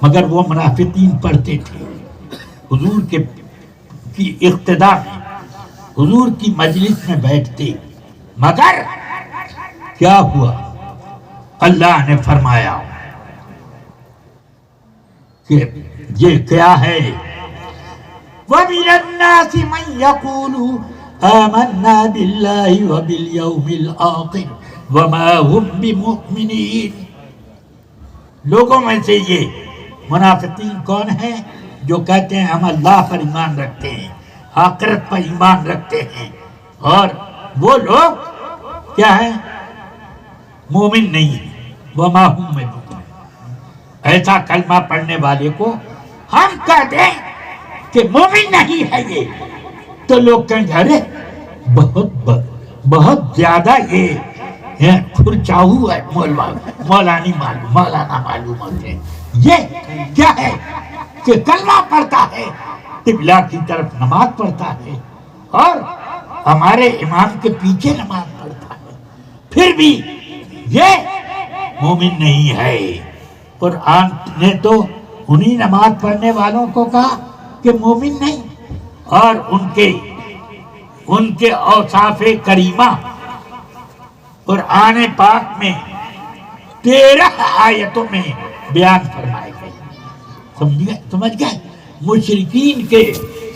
مگر وہ منافقین پڑھتے تھے حضور کی اقتداء میں، حضور کی مجلس میں بیٹھتے، مگر کیا ہوا؟ اللہ نے فرمایا کہ یہ کیا ہے؟ وَمِنَ النَّاسِ مَن يَقُولُ آمَنَّا بِاللَّهِ وَبِالْيَوْمِ الْآخِرِ وَمَا هُمْ بِمُؤْمِنِينَ۔ لوگوں میں سے یہ منافقین کون ہیں؟ جو کہتے ہیں ہم اللہ پر ایمان رکھتے ہیں، آخرت پر ایمان رکھتے ہیں، اور وہ لوگ کیا ہیں؟ مومن نہیں ہیں۔ وما ہم بمؤمنین۔ ایسا کلمہ پڑھنے والے کو ہم کہہ دیں کہ مومن نہیں ہے یہ، تو لوگ کہیں گے ارے بہت زیادہ یہ کھرچاؤ ہے، مولانا معلوم ہوتے ہیں۔ یہ کیا ہے کہ کلمہ پڑھتا ہے، قبلہ کی طرف نماز پڑھتا ہے، اور ہمارے امام کے پیچھے نماز پڑھتا ہے، پھر بھی یہ مومن نہیں ہے۔ قرآن نے تو انہی نماز پڑھنے والوں کو کہا کہ مومن نہیں، اور ان کے اوصاف کریمہ قرآن پاک میں 13 آیتوں میں بیان فرمائے گئے۔ سمجھ گئے؟ مشرکین کے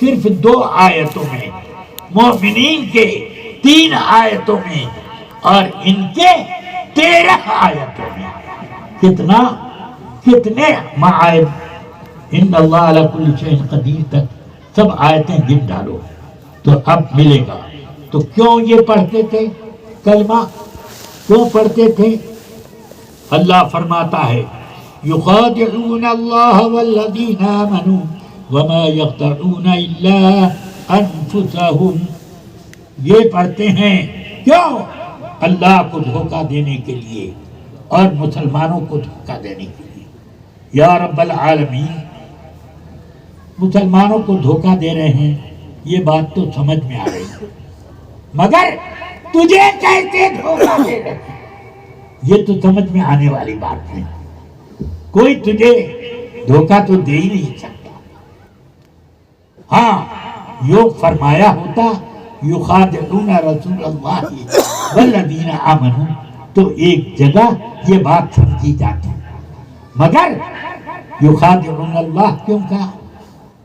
صرف 2 آیتوں میں، مومنین کے 3 آیتوں میں، اور ان کے 13 آیتوں میں۔ کتنے معائب، ان اللہ علی کل شیء قدیر تک سب آیتیں گن ڈالو تو اب ملے گا۔ تو کیوں یہ پڑھتے تھے کلمہ؟ کیوں پڑھتے تھے؟ اللہ فرماتا ہے یخادعون اللہ والذین آمنوا وما یخدعون الا انفسهم۔ یہ پڑھتے ہیں کیوں؟ اللہ کو دھوکہ دینے کے لیے اور مسلمانوں کو دھوکہ دینے کے لیے۔ یا رب العالمین، مسلمانوں کو دھوکہ دے رہے ہیں، یہ بات تو سمجھ میں آ رہی ہے، مگر تجھے کیسے دھوکہ دے رہے ہیں یہ تو سمجھ میں آنے والی بات نہیں۔ کوئی تجھے دھوکہ تو دے ہی نہیں سکتا۔ ہاں، یوں فرمایا ہوتا یخادعون رسول اللہ والذین آمنوا تو ایک جگہ یہ بات سمجھی جاتی، مگر یخادعون اللہ کیوں کہا؟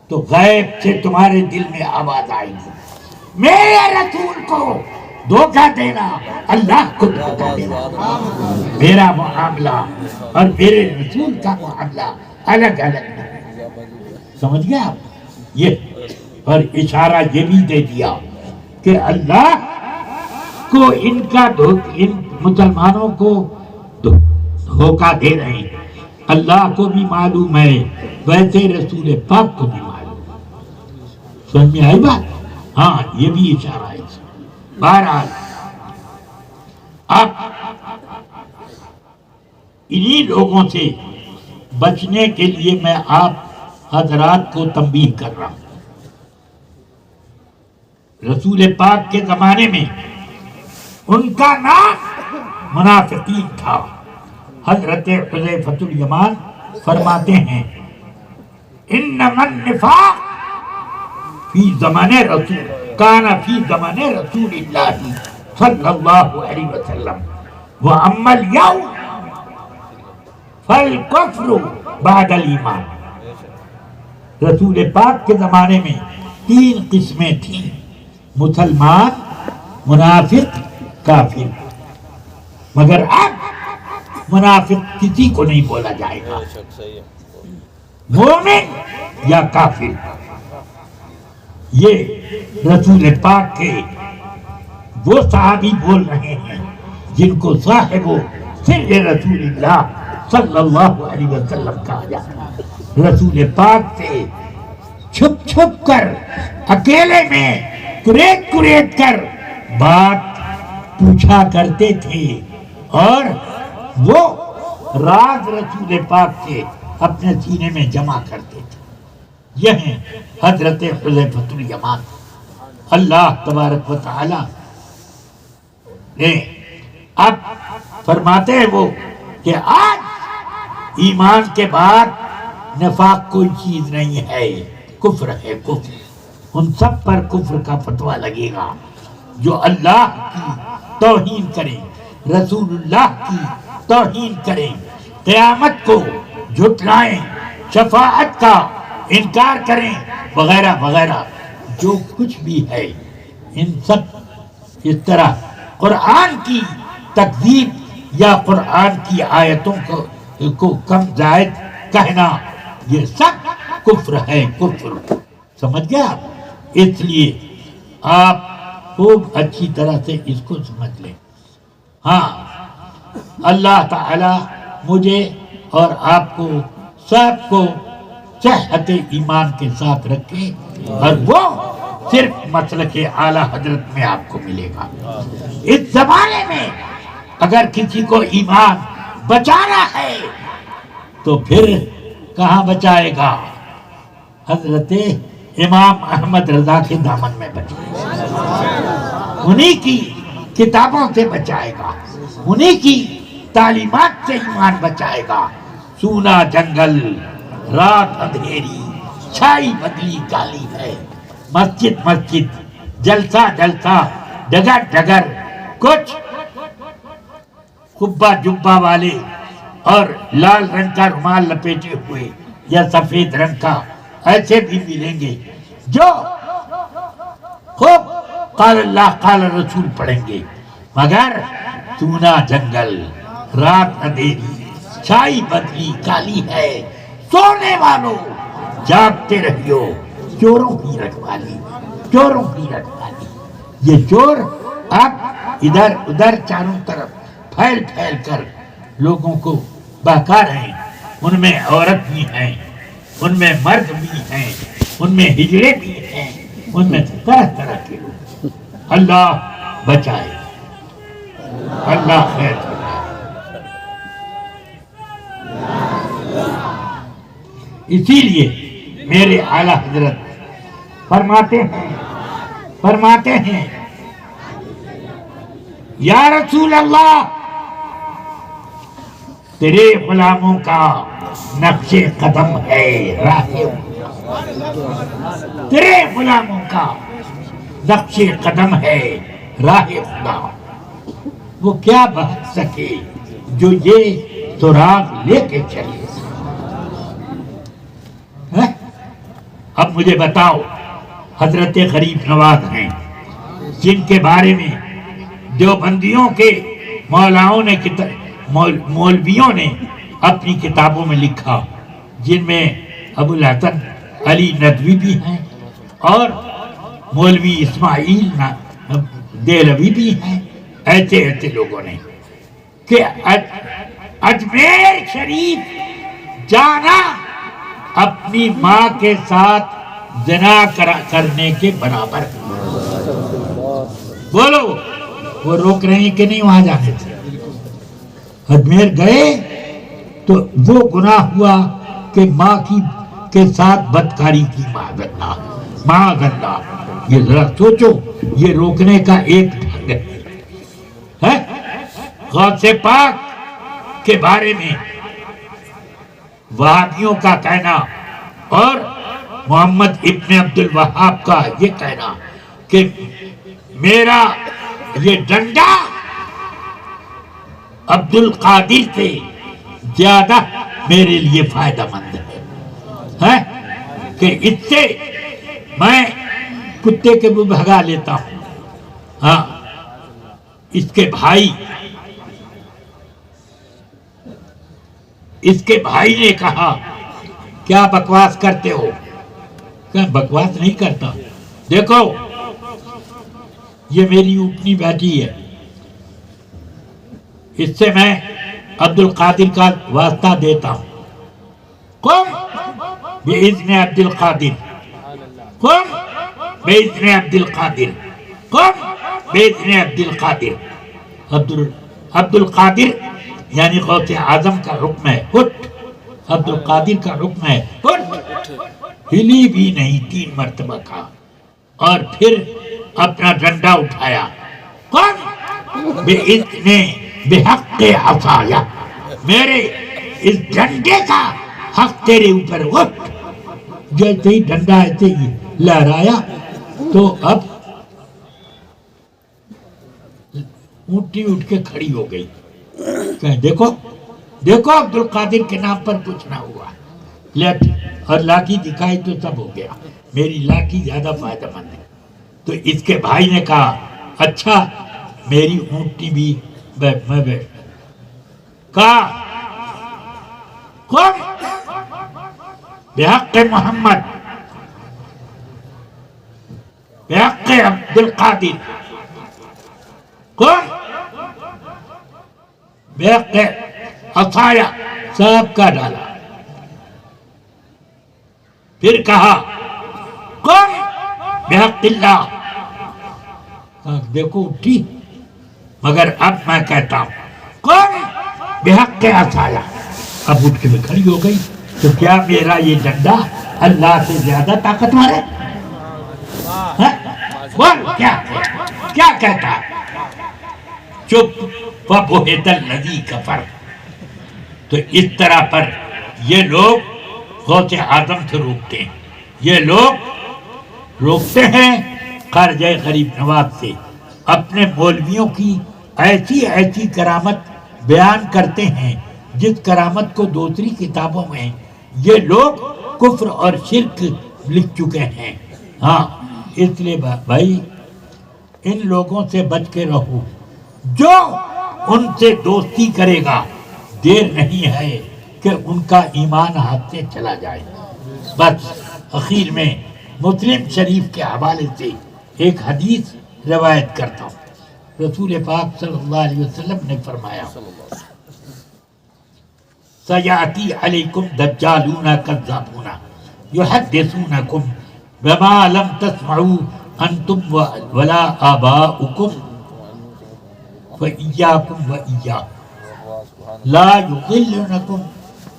تو غیب سے تمہارے دل میں آواز آئے گی، میرے رسول کو دھوکہ دینا اللہ کو دھوکہ دینا، میرا معاملہ اور میرے رسول کا معاملہ الگ الگ ہے۔ سمجھ گئے آپ؟ یہ اور اشارہ یہ بھی دے دیا کہ اللہ کو ان مسلمانوں کو دھوکہ دے رہے ہیں، اللہ کو بھی معلوم ہے، ویسے رسول پاک کو بھی معلوم ہے۔ سمجھ میں آئی بات؟ ہاں، یہ بھی اشارہ ہے۔ بہرحال اب انہی لوگوں سے بچنے کے لیے میں آپ حضرات کو تنبیہ کر رہا ہوں۔ رسول پاک کے زمانے میں ان کا نام منافقین تھا۔ حضرت حذیفۃ الیمان فرماتے ہیں انما النفاق فی زمان رسول کان فی زمان رسول اللہ صلی اللہ علیہ وسلم واما الیوم فالکفر بعد الایمان۔ رسول پاک کے زمانے میں 3 قسمیں تھیں، مسلمان، منافق، کافر، مگر اب منافق کسی کو نہیں بولا جائے گا، مومن یا کافر۔ یہ رسول پاک کے وہ صحابی بول رہے ہیں جن کو صاحب سر رسول اللہ صلی اللہ علیہ وسلم کہا جاتا ہے۔ رسول پاک سے چھپ چھپ کر، اکیلے میں کریت کر بات پوچھا کرتے تھے، اور وہ راز رسول پاک کے اپنے سینے میں جمع کرتے تھے۔ یہ ہیں حضرت حذیفۃ الیمان۔ اللہ تبارک و تعالی نے اب فرماتے ہیں وہ کہ آج ایمان کے بعد نفاق کوئی چیز نہیں ہے، کفر ہے، کفر۔ ان سب پر کفر کا فتویٰ لگے گا جو اللہ کی توہین کریں، رسول اللہ کی توہین کریں، قیامت کو جھٹلائیں، شفاعت کا انکار کریں، وغیرہ وغیرہ، جو کچھ بھی ہے، ان سب اس طرح قرآن کی تکذیب یا قرآن کی آیتوں کو کو کم زائد کہنا یہ سب کفر ہے، کفر، سمجھ گیا؟ اس لیے آپ خوب اچھی طرح سے اس کو سمجھ لیں۔ ہاں، اللہ تعالی مجھے اور آپ کو سب کو صحت ایمان کے ساتھ رکھے، اور وہ صرف مسلک اعلیٰ حضرت میں آپ کو ملے گا۔ اس زمانے میں اگر کسی کو ایمان بچانا ہے تو پھر کہاں بچائے گا؟ حضرت امام احمد رضا کے دامن میں بچائے گا، انہی کی کتابوں سے بچائے گا، انہی کی تعلیمات سے ایمان بچائے گا۔ سونا جنگل، رات اندھیری، چھائی بدلی کالی ہے، مسجد مسجد، جلسہ جلسہ، ڈگر ڈگر، کچھ قبہ جبہ والے اور لال رنگ کا رومال لپیٹے ہوئے یا سفید رنگ کا، ایسے بھی ملیں گے جو خوب قال اللہ قال رسول پڑھیں گے، مگر سونا جنگل، رات اندھیری، چھائی بدلی کالی ہے، سونے والوں جاگتے رہیو، چوروں کی رکھوالی، چوروں کی رکھوالی۔ یہ چور اب ادھر ادھر چاروں طرف پھیل پھیل کر لوگوں کو بہکا رہے ہیں، ان میں عورت بھی ہیں، ان میں مرد بھی ہیں، ان میں ہجڑے بھی ہیں، ان میں طرح طرح کے لوگ۔ اللہ بچائے، اللہ خیر کرے۔ اسی لیے میرے اعلیٰ حضرت فرماتے ہیں یا رسول اللہ، تیرے غلاموں کا نقش قدم ہے راہ خدا، تیرے غلاموں کا نقش قدم ہے راہ خدا، وہ کیا بہت سکے جو یہ سراغ لے کے چلے۔ اب مجھے بتاؤ، حضرت غریب نواز ہیں جن کے بارے میں دیوبندیوں کے مولویوں نے اپنی کتابوں میں لکھا، جن میں ابو الحسن علی ندوی بھی ہیں اور مولوی اسماعیل دہلوی بھی ہیں، ایسے ایسے لوگوں نے کہ اجمیر شریف جانا اپنی ماں کے ساتھ زنا کرنے کے برابر۔ بولو، وہ روک رہے ہیں کہ نہیں وہاں جانے سے؟ اجمیر گئے تو وہ گناہ ہوا کہ ماں کے ساتھ بدکاری کی، معاذ اللہ۔ یہ ذرا سوچو، یہ روکنے کا ایک ڈھنگ ہے۔ غوث پاک کے بارے میں وہابیوں کا کہنا اور محمد ابن عبد الوہاب کا یہ کہنا کہ میرا یہ ڈنڈا عبد القادر سے زیادہ میرے لیے فائدہ مند ہے کہ اس سے میں کتے کے بھی بھگا لیتا ہوں۔ ہاں، اس کے بھائی نے کہا کیا بکواس کرتے ہو؟ کہ بکواس نہیں کرتا، دیکھو یہ میری اونٹنی بیٹھی ہے، اس سے میں عبد القادر کا واسطہ دیتا ہوں۔ قم بإذن عبد القادر، قم بإذن عبد القادر، قم بإذن عبد القادر۔ عبد القادر یعنی غوث اعظم کا حکم ہے اٹھ، عبد القادر کا حکم ہے اٹھ، ہلی بھی نہیں 3 مرتبہ کا، اور پھر اپنا ڈنڈا اٹھایا، قم بإذن بحق عصایا، میرے اس ڈنڈے کا حق تیرے اوپر اٹھ۔ جیسے ہی ڈنڈا ایسے ہی لہرایا تو اب اونٹنی اٹھ کے کھڑی ہو گئی، کہ دیکھو عبد القادر کے نام پر کچھ نہ ہوا، اور لاٹھی دکھائی تو سب ہو گیا، میری لاٹھی زیادہ فائدہ مند ہے۔ تو اس کے بھائی نے کہا اچھا میری اونٹنی بھی میں بیٹھ، کہا قم بحق محمد بحق عبد القادر قم بحق عصایا سب کا ڈالا. پھر کہا قم بحق اللہ. دیکھو اٹھی، مگر اب میں کہتا ہوں قم بحق عصایا. اب اٹھ کے میں کھڑی ہو گئی. تو کیا میرا یہ ڈنڈا اللہ سے زیادہ طاقتور ہے؟ بول کیا کہتا ہے؟ چپ. وَبُهِتَ الَّذِي كَفَرَ. تو اس طرح پر یہ لوگ غوث اعظم سے روکتے ہیں. یہ لوگ روکتے ہیں خواجہ غریب نواز سے. اپنے مولویوں کی ایسی ایسی کرامت بیان کرتے ہیں جس کرامت کو دوسری کتابوں میں یہ لوگ کفر اور شرک لکھ چکے ہیں. ہاں اس لیے بھائی ان لوگوں سے بچ کے رہو. جو ان سے دوستی کرے گا دیر نہیں ہے کہ ان کا ایمان ہاتھ سے چلا جائے. بس اخیر میں مسلم شریف کے حوالے سے ایک حدیث روایت کرتا ہوں. رسول پاک صلی اللہ علیہ وسلم نے فرمایا سیاتی علیکم دجالون کذابون یحدثونکم بما لم تسمعوا انتم ولا آباؤکم فإیاکم وإیاکم لا یضلونکم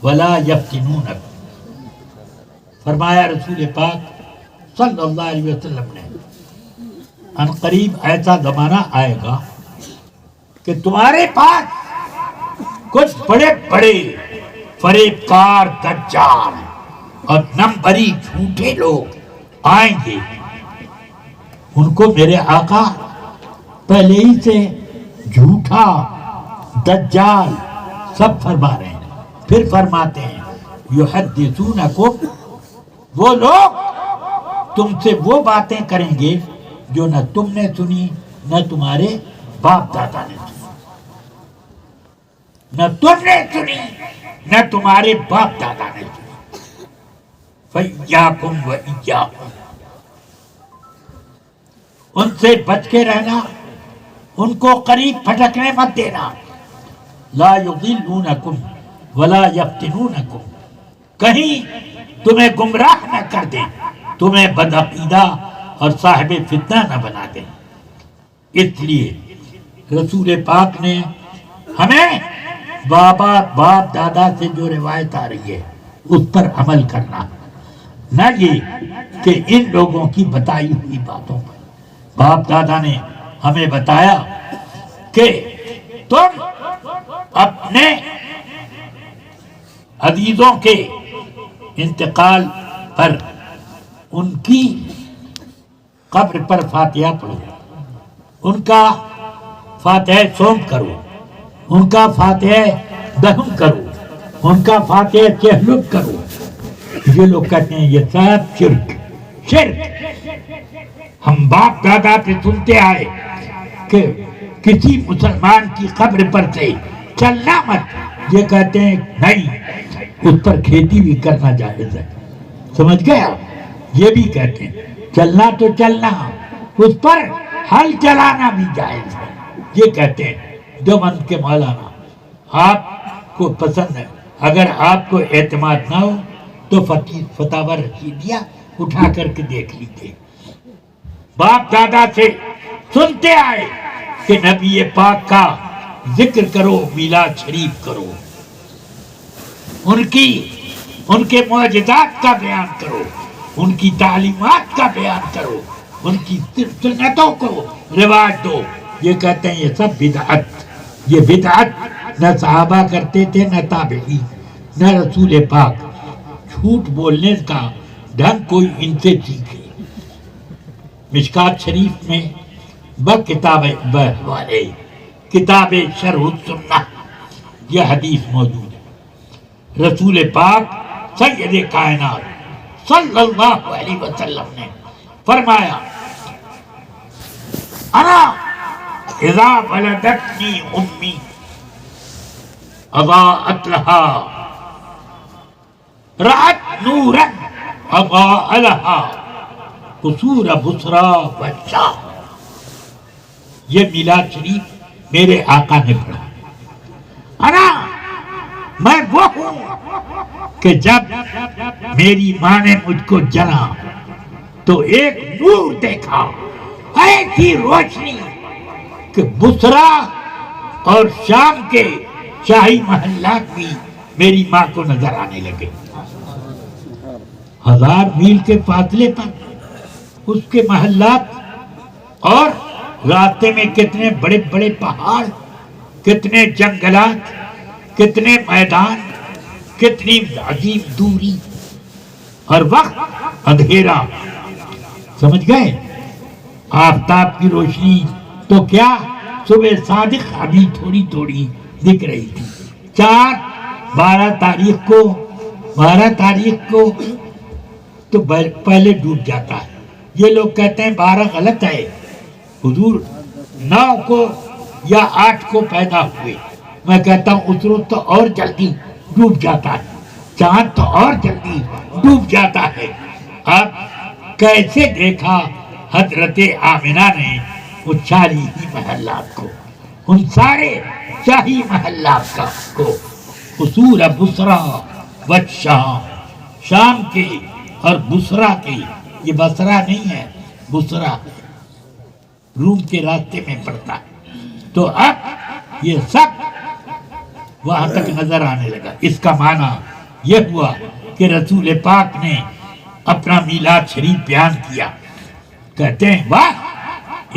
ولا یفتنونکم. فرمایا رسول پاک صلی اللہ علیہ وسلم نے ان قریب ایسا زمانہ آئے گا کہ تمہارے پاس کچھ بڑے بڑے فریب کار دجال اور نمبری جھوٹے لوگ آئیں گے. ان کو میرے آقا پہلے ہی سے جھوٹا دجال سب فرما رہے ہیں. پھر فرماتے ہیں یحدثونکم، وہ لوگ تم سے وہ باتیں کریں گے جو نہ تم نے سنی نہ تمہارے باپ دادا نے سنی. نہ تم نے سنی نہ تمہارے باپ دادا نے سنی. فَإِيَّاكُمْ وَإِيَّاكُمْ. ان سے بچ کے رہنا، ان کو قریب پھٹکنے مت دینا. لا يضلونکم ولا یفتنونکم، کہیں تمہیں گمراہ نہ کر دیں، تمہیں بدعقیدہ اور صاحب فتنہ نہ بنا دیں. اس لیے رسول پاک نے ہمیں باپ دادا سے جو روایت آ رہی ہے اس پر عمل کرنا، نہ یہ کہ ان لوگوں کی بتائی ہوئی باتوں پر. باپ دادا نے ہمیں بتایا کہ تم اپنے عزیزوں کے انتقال پر ان کی قبر پر فاتحہ پڑھو، ان کا فاتحہ سوم کرو، ان کا فاتحہ دہن کرو، ان کا فاتحہ چہلم کرو. یہ لوگ کہتے ہیں یہ سب شرک. ہم باپ دادا سے سنتے آئے کہ کسی مسلمان کی قبر پر سے چلنا مت. یہ کہتے ہیں نہیں، اس پر کھیتی بھی کرنا جائز ہے. سمجھ گئے آپ؟ یہ بھی کہتے ہیں چلنا تو چلنا، اس پر ہل چلانا بھی جائز ہے. یہ کہتے ہیں دیوبند کے مولانا. آپ کو پسند ہے، اگر آپ کو اعتماد نہ ہو تو فتاوی رشیدیہ اٹھا کر کے دیکھ لیجیے. باپ دادا سے سنتے آئے کہ نبی پاک کا ذکر کرو، میلاد شریف کرو، ان کے معجزات کا بیان کرو، ان کی تعلیمات کا بیان کرو، ان کی سنتوں کو رواج دو. یہ کہتے ہیں یہ سب بدعت. یہ بدعت نہ صحابہ کرتے تھے نہ تابعین نہ رسول پاک. جھوٹ بولنے کا ڈھنگ کوئی ان سے سیکھے. مشکات شریف میں کتاب شرح السنہ یہ حدیث موجود ہے. رسول پاک سید کائنات صلی اللہ علیہ وسلم نے فرمایا انا اذا ولدتنی امی اضاءت لها رأت نورا اضاء لها قصور بصرا و شام. یہ میلاد شریف میرے آقا نے پڑھا. انا میں وہ ہوں کہ جب میری ماں نے مجھ کو جنا تو ایک نور دیکھا، ایسی روشنی کہ بصرا اور شام کے شاہی محلات بھی میری ماں کو نظر آنے لگے. 1000 میل کے فاصلے پر اس کے محلات، اور راستے میں کتنے بڑے بڑے پہاڑ، کتنے جنگلات، کتنے میدان، کتنی عظیم دوری، اور وقت اندھیرا. سمجھ گئے؟ آفتاب کی روشنی تو کیا صبح صادق ابھی تھوڑی تھوڑی دکھ رہی تھی. 12 تاریخ کو تو پہلے ڈوب جاتا ہے. یہ لوگ کہتے ہیں 12 غلط ہے، حضور 9 کو یا 8 کو پیدا ہوئے. میں کہتا ہوں اس روز تو اور جلدی ڈوب جاتا ہے، چاند تو اور جلدی ڈوب جاتا ہے. اب کیسے دیکھا حضرت آمنہ نے وہ شاہی محلات کو، ان سارے شاہی محلات کو، قصور بصرا و شام، شام کے اور بصرا کے. یہ بصرا نہیں ہے، بصرا روم کے راستے میں پڑتا ہے. تو اب یہ سب وہاں تک نظر آنے لگا. اس کا معنی یہ ہوا کہ رسول پاک نے اپنا میلاد شریف بیان کیا. کہتے ہیں واہ،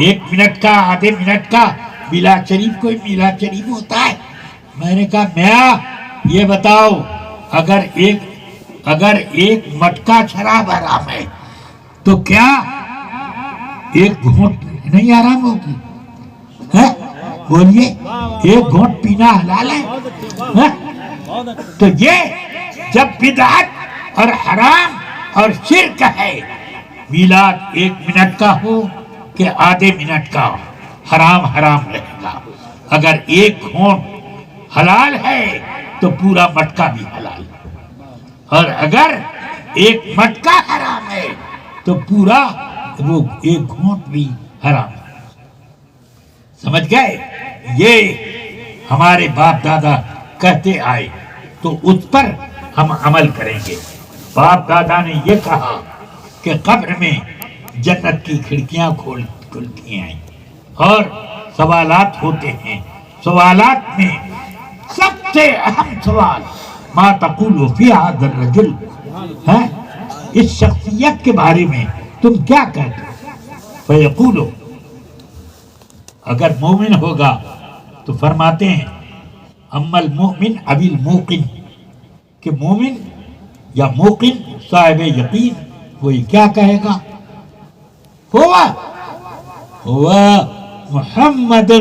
1 منٹ کا، آدھے منٹ کا میلاد شریف، کوئی میلاد شریف ہوتا ہے؟ میں نے کہا میاں یہ بتاؤ، اگر ایک مٹکا شراب حرام ہے تو کیا ایک گھونٹ نہیں حرام ہوگی؟ بولیے، ایک گھونٹ پینا حلال ہے؟ تو یہ جب بدعت اور حرام اور شرک ہے، میلاد 1 منٹ کا ہو کہ آدھے منٹ کا، حرام حرام رہے گا. اگر ایک گھونٹ حلال ہے تو پورا مٹکا بھی حلال ہے، اور اگر ایک مٹکا حرام ہے تو پورا وہ ایک گھونٹ بھی حرام ہے. سمجھ گئے؟ یہ ہمارے باپ دادا کہتے آئے تو اس پر ہم عمل کریں گے. باپ دادا نے یہ کہا کہ قبر میں جنت کی کھڑکیاں کھلتی ہیں اور سوالات ہوتے ہیں. سوالات میں سب سے اہم سوال ما تقول فی ھذا الرجل، ہے اس شخصیت کے بارے میں تم کیا کہتے ہو؟ فیقول، اگر مومن ہوگا تو فرماتے ہیں اما المؤمن ابی الموقن، کہ مومن یا موقن صاحب یقین وہی کیا کہے گا؟ ہوا محمد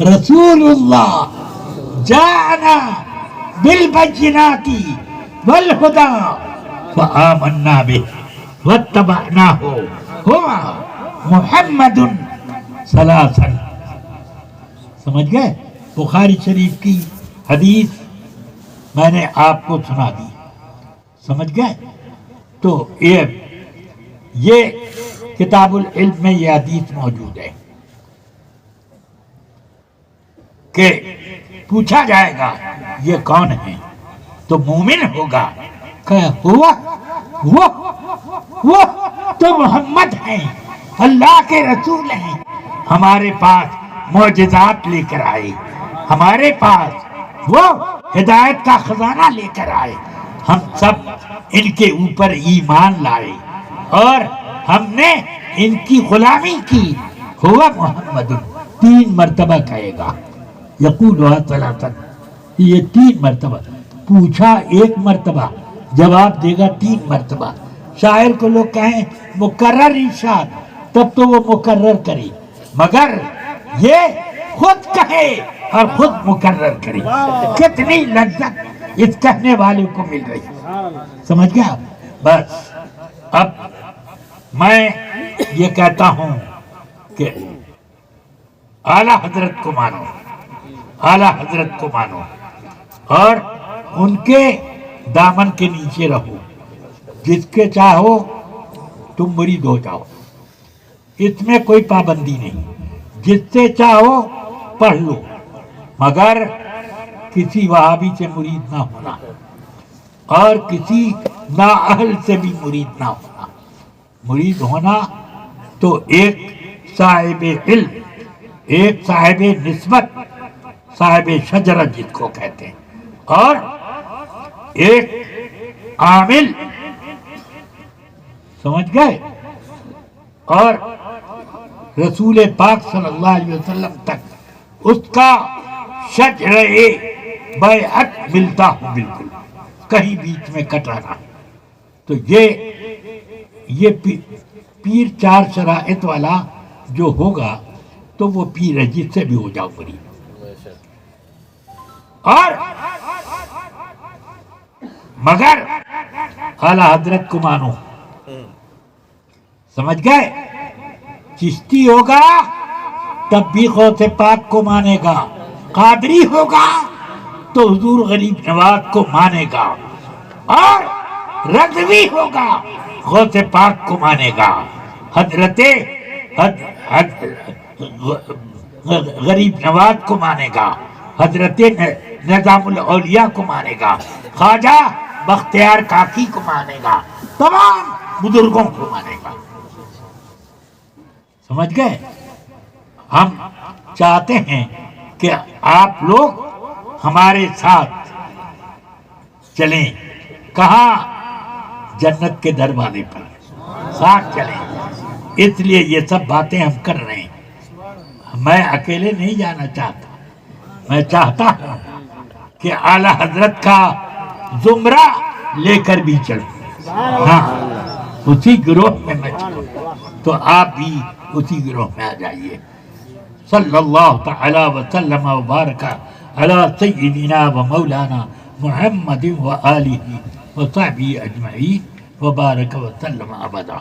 رسول اللہ جاءنا بالبینات والہدی فآمنا بہ واتبعناہ ہوا محمد ثلاثا. سمجھ گئے؟ بخاری شریف کی حدیث میں نے آپ کو سنا دی. سمجھ گئے؟ تو یہ کتاب العلم میں یہ حدیث موجود ہے کہ پوچھا جائے گا یہ کون ہے تو مومن ہوگا کہ وہ تو محمد ہیں، اللہ کے رسول ہیں، ہمارے پاس معجزات لے کر آئے، ہمارے پاس وہ ہدایت کا خزانہ لے کر آئے، ہم سب ان کے اوپر ایمان لائے اور ہم نے ان کی غلامی کی. ہوا محمد 3 مرتبہ کہے گا، یقولها ثلاثا، یہ 3 مرتبہ. پوچھا 1 مرتبہ، جواب دے گا 3 مرتبہ. شاعر کو لوگ کہیں مکرر ارشاد، تب تو وہ مکرر کرے، مگر یہ خود کہے اور خود مکرر کرے. کتنی لذت اس کہنے والے کو مل رہی. سمجھ گیا؟ بس اب میں یہ کہتا ہوں کہ اعلیٰ حضرت کو مانو، اعلیٰ حضرت کو مانو اور ان کے دامن کے نیچے رہو، جس کے چاہو تم مرید ہو جاؤ، اس میں کوئی پابندی نہیں، جس سے چاہو پڑھ لو، مگر کسی وہابی سے مرید نہ ہونا اور کسی نااہل سے بھی مرید نہ ہونا۔ مرید ہونا تو ایک صاحب علم، ایک صاحب نسبت، صاحب شجرت جس کو کہتے ہیں، اور ایک عامل، سمجھ گئے، اور رسول پاک صلی اللہ علیہ وسلم تک اس کا شجرہ بیعت ملتا ہو، بالکل کہیں بیچ میں کٹا نہ۔ تو یہ پیر چار شرائط والا جو ہوگا تو وہ پیر ہے، جس سے بھی ہو جاؤ مرید۔ اور مگر اعلی حضرت کو مانو، سمجھ گئے؟ چشتی ہوگا تب بھی غوث پاک کو مانے گا، قادری ہوگا تو حضور غریب نواز کو مانے گا، اور رضوی ہوگا غوث پاک کو مانے گا، غریب نواز کو مانے گا، حضرت نظام الاولیاء کو مانے گا، خواجہ بختیار کاکی کو مانے گا، تمام بزرگوں کو مانے گا۔ سمجھ گئے؟ ہم چاہتے ہیں کہ آپ لوگ ہمارے ساتھ چلیں، کہاں؟ جنت کے دروازے پر ساتھ چلیں۔ اس لیے یہ سب باتیں ہم کر رہے ہیں۔ میں اکیلے نہیں جانا چاہتا، میں چاہتا ہوں کہ اعلی حضرت کا زمرہ لے کر بھی چلوں، ہاں اسی گروہ میں میں چلوں، تو آپ بھی اسی گروہ میں آ جائیے۔ صلی اللہ تعالی وسلم وبارک علی سیدنا و مولانا محمد و آلہ و صحبہ اجمعین وبارک وسلم ابدا۔